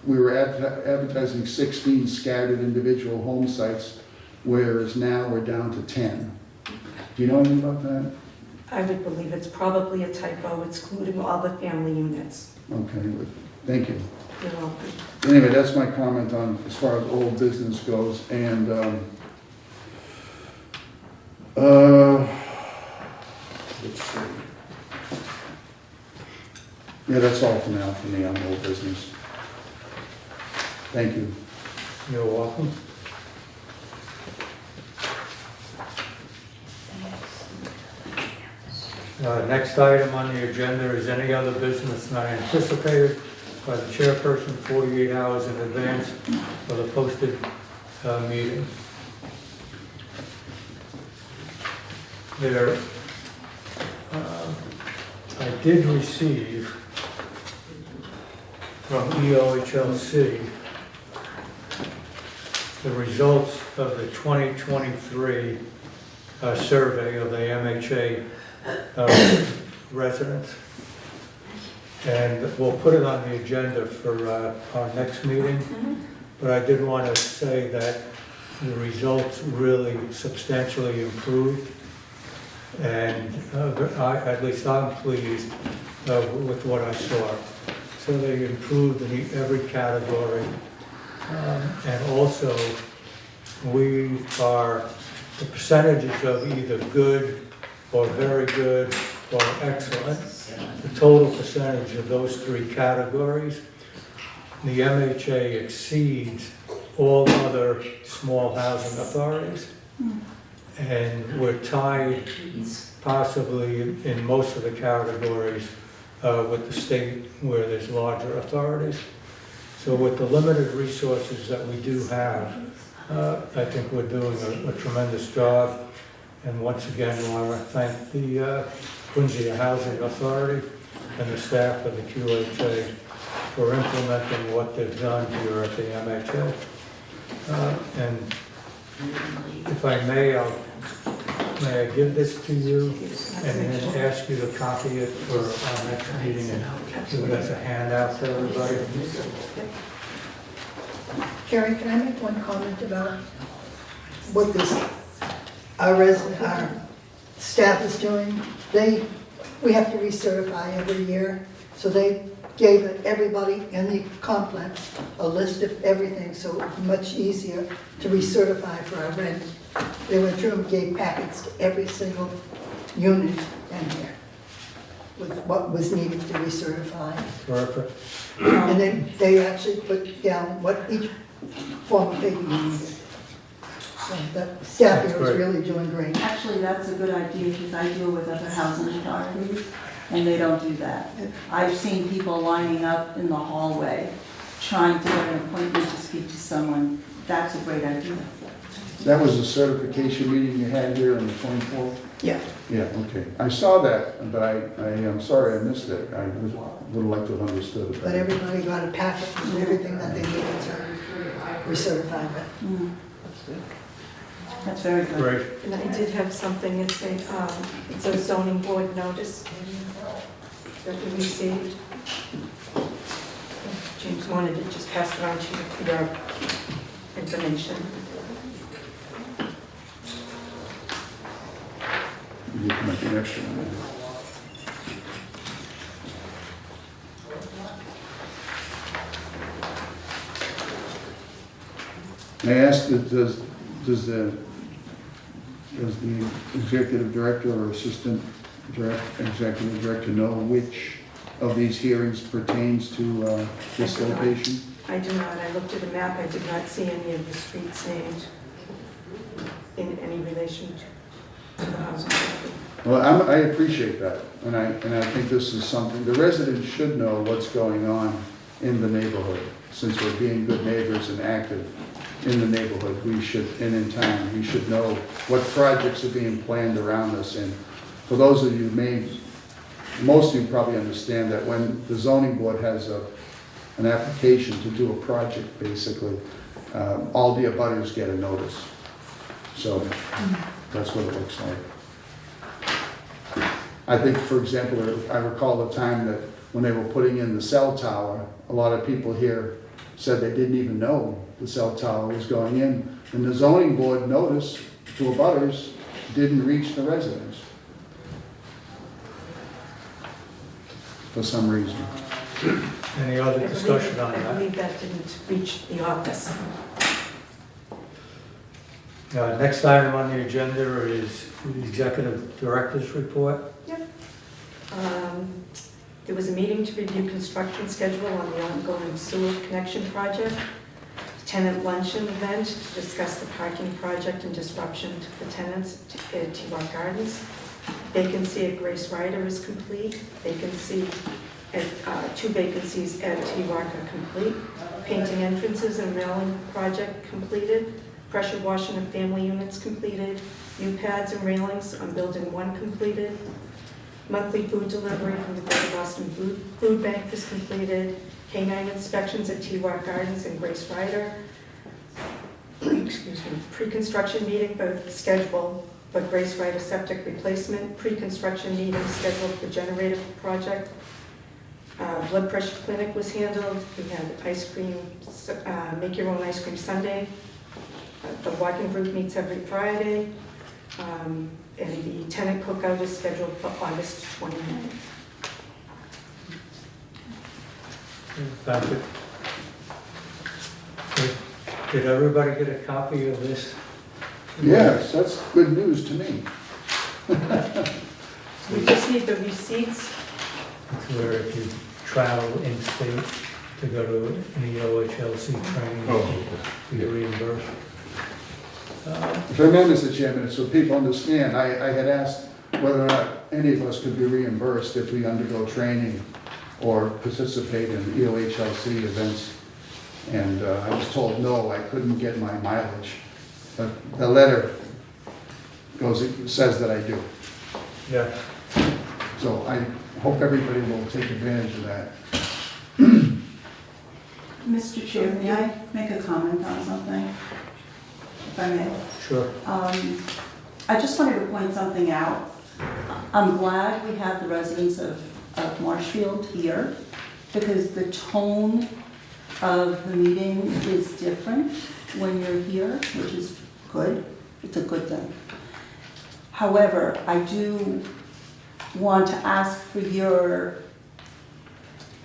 were advertising 16 scattered individual home sites, whereas now we're down to 10. Do you know anything about that?
I would believe it's probably a typo, excluding all the family units.
Okay, thank you.
You're welcome.
Anyway, that's my comment on as far as old business goes. And let's see. Yeah, that's all for now for me on old business. Thank you.
You're welcome. Next item on the agenda is any other business not anticipated by the chairperson 48 hours in advance of the posted meeting. I did receive from EOHLC the results of the 2023 survey of the MHA residents. And we'll put it on the agenda for our next meeting. But I did want to say that the results really substantially improved. And at least I'm pleased with what I saw. So they improved in every category. And also we are, the percentages of either good or very good or excellent, the total percentage of those three categories, the MHA exceeds all other small housing authorities. And we're tied possibly in most of the categories with the state where there's larger authorities. So with the limited resources that we do have, I think we're doing a tremendous job. And once again, I want to thank the Quincy Housing Authority and the staff of the QHA for implementing what they've done here at the MHA. And if I may, may I give this to you and then ask you to copy it for our next meeting and give it as a handout to everybody?
Carrie, can I make one comment about what our staff is doing? We have to recertify every year, so they gave everybody in the complex a list of everything, so it's much easier to recertify for our rent. They went through and gave packets to every single unit in here with what was needed to recertify.
Perfect.
And then they actually put down what each form of paper you needed. So the staff here is really doing great.
Actually, that's a good idea because I deal with other housing authorities and they don't do that. I've seen people lining up in the hallway trying to get an appointment to speak to someone. That's a great idea.
That was a certification meeting you had here on the 24th?
Yeah.
Yeah, okay. I saw that, but I am sorry I missed it. I would have liked to have understood it
But
better.
everybody got a packet with everything that they needed to recertify with.
That's very good.
Great.
And I did have something, it's a zoning board notice that we received. James wanted it just passed around to you for your information.
You can make an extra one. May I ask, does the executive director or assistant executive director know which of these hearings pertains to this location?
I do not. I looked at the map. I did not see any of the streets named in any relation to the housing authority.
Well, I appreciate that, and I think this is something, the residents should know what's going on in the neighborhood. Since we're being good neighbors and active in the neighborhood, we should, and in town, we should know what projects are being planned around us. And for those of you most of you probably understand that when the zoning board has an application to do a project, basically, all the abutters get a notice. So that's what it looks like. I think, for example, I recall the time that when they were putting in the cell tower, a lot of people here said they didn't even know the cell tower was going in. And the zoning board notice to abutters didn't reach the residents for some reason.
Any other discussion on
I
that?
believe that didn't reach the office.
Next item on the agenda is the executive director's report.
There was a meeting to review construction schedule on the ongoing sewer connection project, tenant luncheon event to discuss the parking project and disruption to the tenants at T-Rock Gardens. Vacancy at Grace Ryder is complete. Vacancy at 2 vacancies at T-Rock are complete. Painting entrances and railing project completed. Pressure washing of family units completed. New pads and railings on building 1 completed. Monthly food delivery from the Greater Boston Food Bank is completed. Canine inspections at T-Rock Gardens and Grace Ryder. Excuse me. Pre-construction meeting both scheduled for Grace Ryder septic replacement. Pre-construction meeting scheduled for generator project. Blood pressure clinic was handled. We had ice cream, make your own ice cream sundae. The walking group meets every Friday. And the tenant cookout is scheduled for August 29th.
Thank you. Did everybody get a copy of this?
Yes, that's good news to me.
We just need the receipts.
It's where if you travel in-state to go to any OHLC training, you get reimbursed.
If I may, Mr. Chairman, so people understand, I had asked whether or not any of us could be reimbursed if we undergo training or participate in EOHLC events. And I was told, no, I couldn't get my mileage. But the letter says that I do.
Yeah.
So I hope everybody will take advantage of that.
Mr. Chair, may I make a comment on something? If I may.
Sure.
I just wanted to point something out. I'm glad we have the residents of Marshfield here because the tone of the meeting is different when you're here, which is good. It's a good thing. However, I do want to ask for your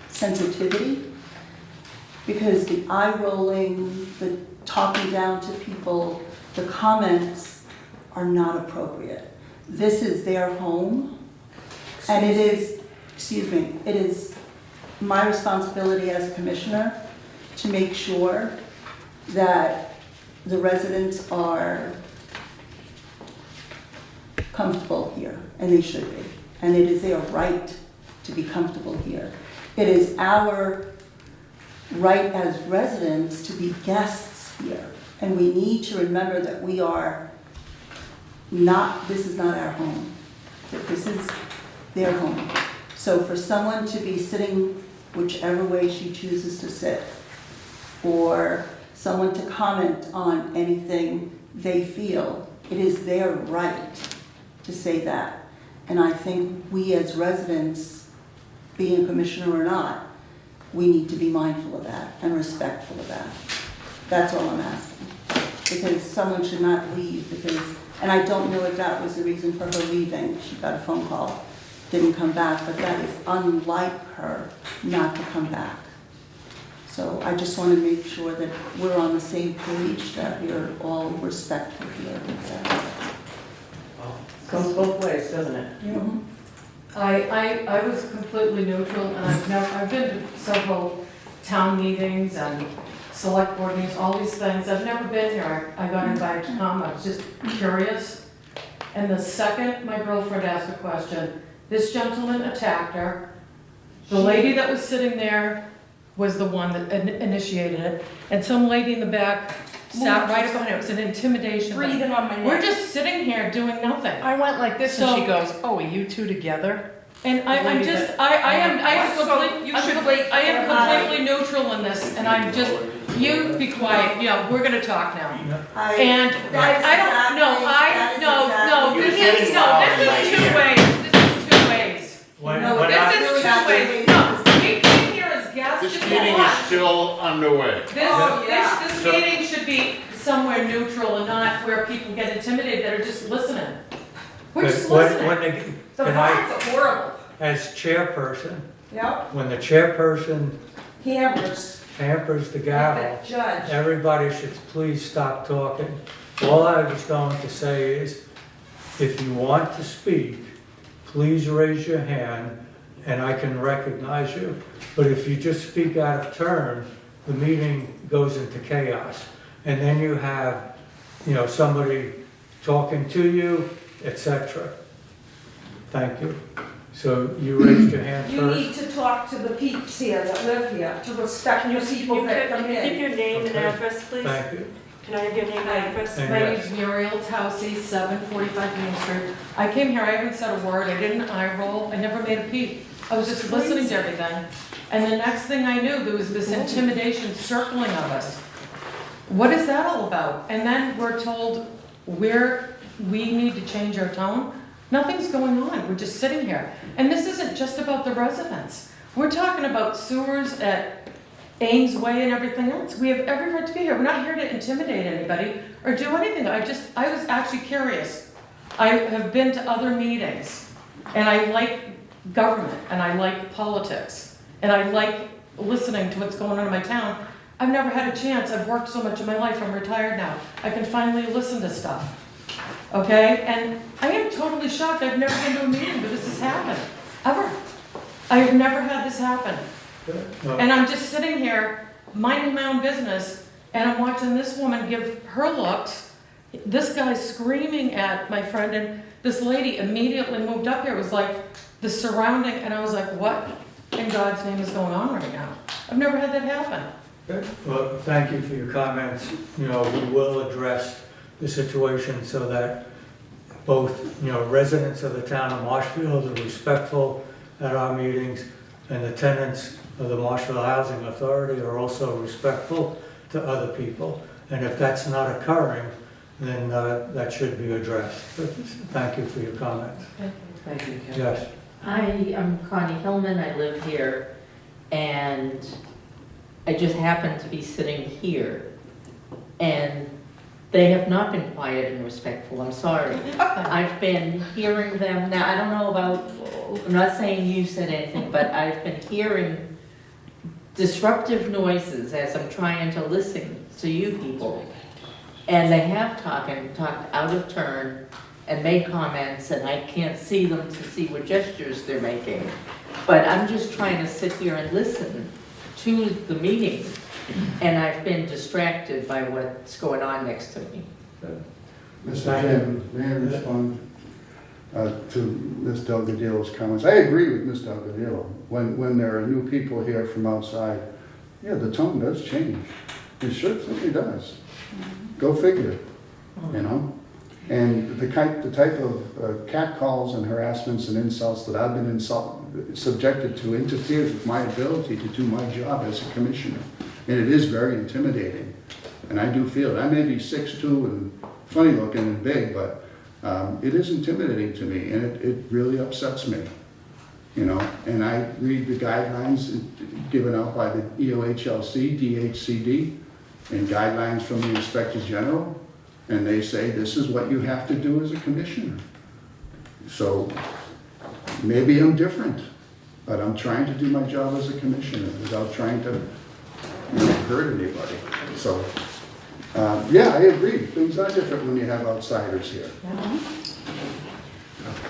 sensitivity because the eye rolling, the talking down to people, the comments are not appropriate. This is their home, and it is, it is my responsibility as a commissioner to make sure that the residents are comfortable here, and they should be. And it is their right to be comfortable here. It is our right as residents to be guests here. And we need to remember that we are not, this is not our home. That this is their home. So for someone to be sitting whichever way she chooses to sit, or someone to comment on anything they feel, it is their right to say that. And I think we as residents, being a commissioner or not, we need to be mindful of that and respectful of that. That's all I'm asking. Because someone should not leave because, and I don't know if that was the reason for her leaving. She got a phone call, didn't come back, but that is unlike her not to come back. So I just want to make sure that we're on the same page, that we're all respectful here.
Goes both ways, doesn't it?
Mhm.
I was completely neutral, and I've been to several town meetings and select board meetings, all these things. I've never been here. I got invited to come. I was just curious. And the second my girlfriend asked a question, this gentleman attacked her. The lady that was sitting there was the one that initiated it, and some lady in the back sat right behind it. It was an intimidation.
Breathing on my neck.
We're just sitting here doing nothing.
I went like this
So-
and she goes, oh, are you two together?
And I'm just, I am completely,
You should wait
I am
for her.
completely neutral in this, and I'm just, you be quiet, yeah, we're gonna talk now. And
That is
I don't, no,
exactly-
no,
You're
this
getting
is
involved right
two
here.
ways, this is two ways.
When,
No,
when
This
I,
is two ways, no, we came here as guests
This
to
meeting is
watch.
still underway.
This meeting should be somewhere neutral and not where people get intimidated that are just listening. We're just
when
listening.
they,
The
can I,
vibes are horrible.
as chairperson,
Yep,
when the chairperson
hammers,
hampers the
like
gavel,
that judge.
everybody should please stop talking. All I was going to say is, if you want to speak, please raise your hand and I can recognize you. But if you just speak out of turn, the meeting goes into chaos. And then you have, somebody talking to you, etc. Thank you. So you raised your hand
You
first?
need to talk to the peeps here that live here, to respect your people that come in.
your name
and
address, please?
Thank you.
Can I have your name and address?
And
My
yes.
name's Muriel Taussey, 745 Main Street. I came here, I haven't said a word, I didn't eye roll, I never made a peep. I was just listening to everything. And the next thing I knew, there was this intimidation circling of us. What is that all about? And then we're told we need to change our tone. Nothing's going on, we're just sitting here. And this isn't just about the residents. We're talking about sewers at Ames Way and everything else. We have every right to be here. We're not here to intimidate anybody or do anything. I was actually curious. I have been to other meetings and I like government and I like politics and I like listening to what's going on in my town. I've never had a chance. I've worked so much in my life. I'm retired now. I can finally listen to stuff. Okay? And I am totally shocked. I've never been to a meeting where this has happened. Ever. I have never had this happen. And I'm just sitting here minding my own business, and I'm watching this woman give her looks. This guy's screaming at my friend, and this lady immediately moved up here. It was like the surrounding, and I was like, what in God's name is going on right now? I've never had that happen.
Well, thank you for your comments. You know, we will address the situation so that both, you know, residents of the town of Marshfield are respectful at our meetings, and the tenants of the Marshfield Housing Authority are also respectful to other people. And if that's not occurring, then that should be addressed. But thank you for your comments.
Thank you, Ken.
Yes.
Hi, I'm Connie Hillman, I live here, and I just happen to be sitting here. And they have not been quiet and respectful, I'm sorry. I've been hearing them, now I don't know about, I'm not saying you said anything, but I've been hearing disruptive noises as I'm trying to listen to you people. And they have talked out of turn and made comments, and I can't see them to see what gestures they're making. But I'm just trying to sit here and listen to the meeting, and I've been distracted by what's going on next to me.
Mr. Chairman, may I respond to Ms. Delgadillo's comments? I agree with Ms. Delgadillo. When there are new people here from outside, yeah, the tone does change. It certainly does. Go figure, you know? And the type of catcalls and harassments and insults that I've been subjected to interferes with my ability to do my job as a commissioner. And it is very intimidating. And I do feel it. I may be 6'2" and funny looking and big, but it is intimidating to me, and it really upsets me, you know? And I read the guidelines given out by the EOHLC, DHCD, and guidelines from the Inspector General, and they say this is what you have to do as a commissioner. So maybe I'm different, but I'm trying to do my job as a commissioner without trying to, you know, hurt anybody. So, yeah, I agree. Things are different when you have outsiders here,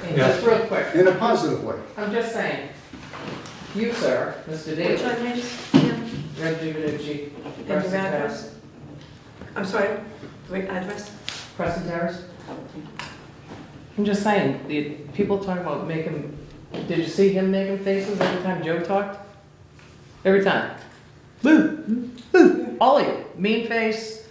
And just real quick,
in a positive way.
I'm just saying, you, sir, Mr.
Which
Davis,
one is?
Reggie Viducci,
And
Preston
your
Terrace.
address? I'm sorry, wait, address?
Preston Terrace? I'm just saying, the people talk about making, did you see him making faces every time Joe talked? Every time. Boo, boo, all of you, mean face.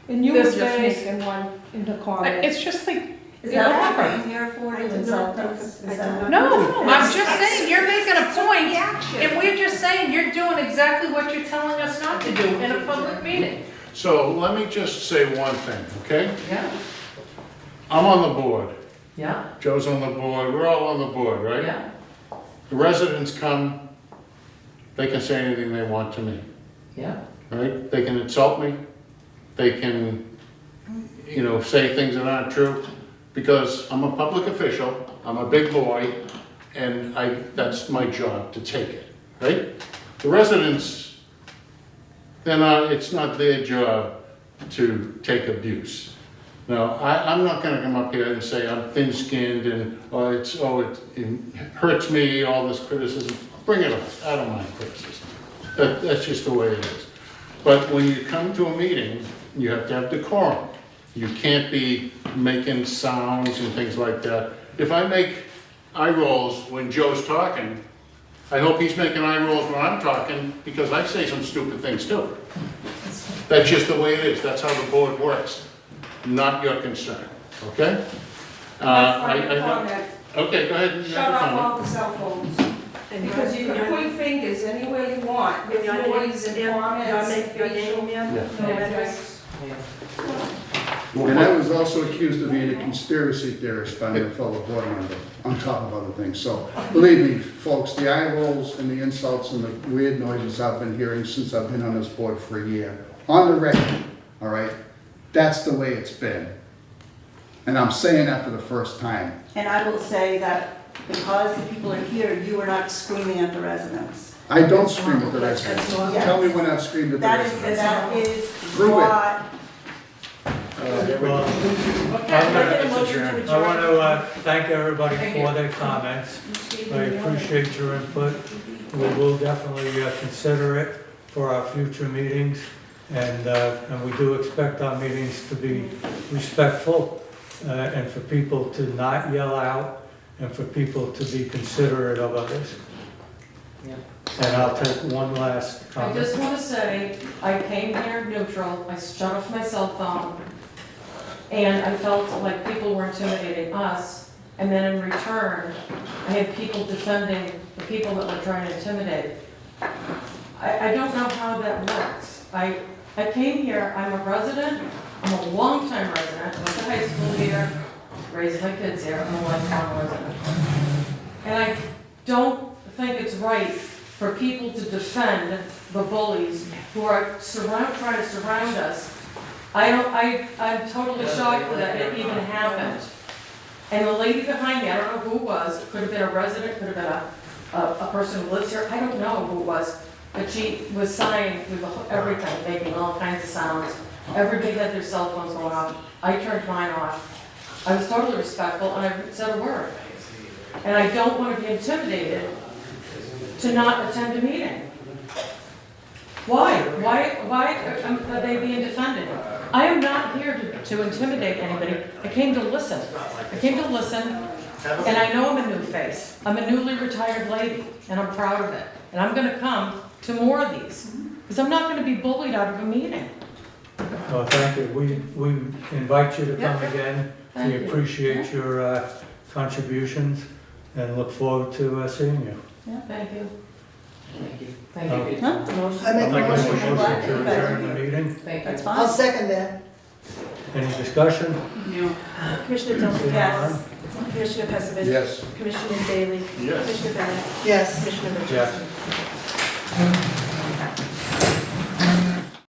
And you were
This
just
face.
making one in the comment.
It's just like,
Is
Yeah,
that what
whatever.
you're here for,
I
to
did
insult
not
us?
think-
Is
I
that-
did
no, I'm just saying, you're making a point,
Reaction.
and we're just saying you're doing exactly what you're telling us not to do in a public meeting.
So let me just say one thing, okay?
Yeah,
I'm on the board,
yeah,
Joe's on the board, we're all on the board, right?
yeah,
The residents come, they can say anything they want to me,
yeah.
right? They can insult me, they can, you know, say things that aren't true, because I'm a public official, I'm a big boy, and that's my job to take it, right? The residents, it's not their job to take abuse. Now, I'm not gonna come up here and say I'm thin-skinned and, it hurts me, all this criticism. Bring it on, I don't mind criticism. That's just the way it is. But when you come to a meeting, you have to have decorum. You can't be making sounds and things like that. If I make eye rolls when Joe's talking, I hope he's making eye rolls when I'm talking, because I say some stupid things too. That's just the way it is, that's how the board works. Not your concern, okay?
Comment.
Okay, go ahead.
Shut off all the cell phones. Because you can point fingers anywhere you want, with noise and comments.
Your name, ma'am?
Yeah.
Your address?
And I was also accused of being a conspiracy theorist by my fellow board member, on top of other things. So, believe me, folks, the eye rolls and the insults and the weird noises I've been hearing since I've been on this board for a year, on the record, all right? That's the way it's been. And I'm saying that for the first time.
And I will say that because the people are here, you are not screaming at the residents.
I don't scream at the
That's
residents.
normal.
Tell me when I've screamed at the
That is,
residents.
that is
Prove it.
not,
Well, I want to thank everybody for their comments. I appreciate your input. We will definitely consider it for our future meetings, and we do expect our meetings to be respectful, and for people to not yell out, and for people to be considerate of others.
Yeah.
And I'll take one last
I
comment.
just want to say, I came here neutral, I shut off my cell phone, and I felt like people were intimidating us, and then in return, I had people defending the people that were trying to intimidate. I don't know how that works. I came here, I'm a resident, I'm a longtime resident, I went to high school here, raised my kids here, I'm a lifelong resident. And I don't think it's right for people to defend the bullies who are trying to surround us. I'm totally shocked that it even happened. And the lady behind me, I don't know who it was, could have been a resident, could have been a person who lives here, I don't know who it was, but she was sighing with everything, making all kinds of sounds. Everybody had their cell phones going off. I turned mine off. I was totally respectful, and I said a word. And I don't want to be intimidated to not attend a meeting. Why? Why are they being defended? I am not here to intimidate anybody. I came to listen. I came to listen, and I know I'm a new face. I'm a newly retired lady, and I'm proud of it. And I'm going to come to more of these, because I'm not going to be bullied out of a meeting.
Well, thank you. We invite you to come again.
Thank
We
you.
appreciate your contributions and look forward to seeing you.
Thank you.
Thank you. Thank you.
huh?
I make
I'd
a
like to
motion
make a
to
motion to
go
adjourn the
back.
meeting.
Thank you.
That's
I'll
fine.
second that.
Any discussion?
Commissioner Del
Seeing
Yes.
none?
Commissioner Peskovich.
Yes.
Commissioner Bailey.
Yes.
Commissioner Bennett.
Yes.
Commissioner
Yes.
Richardson.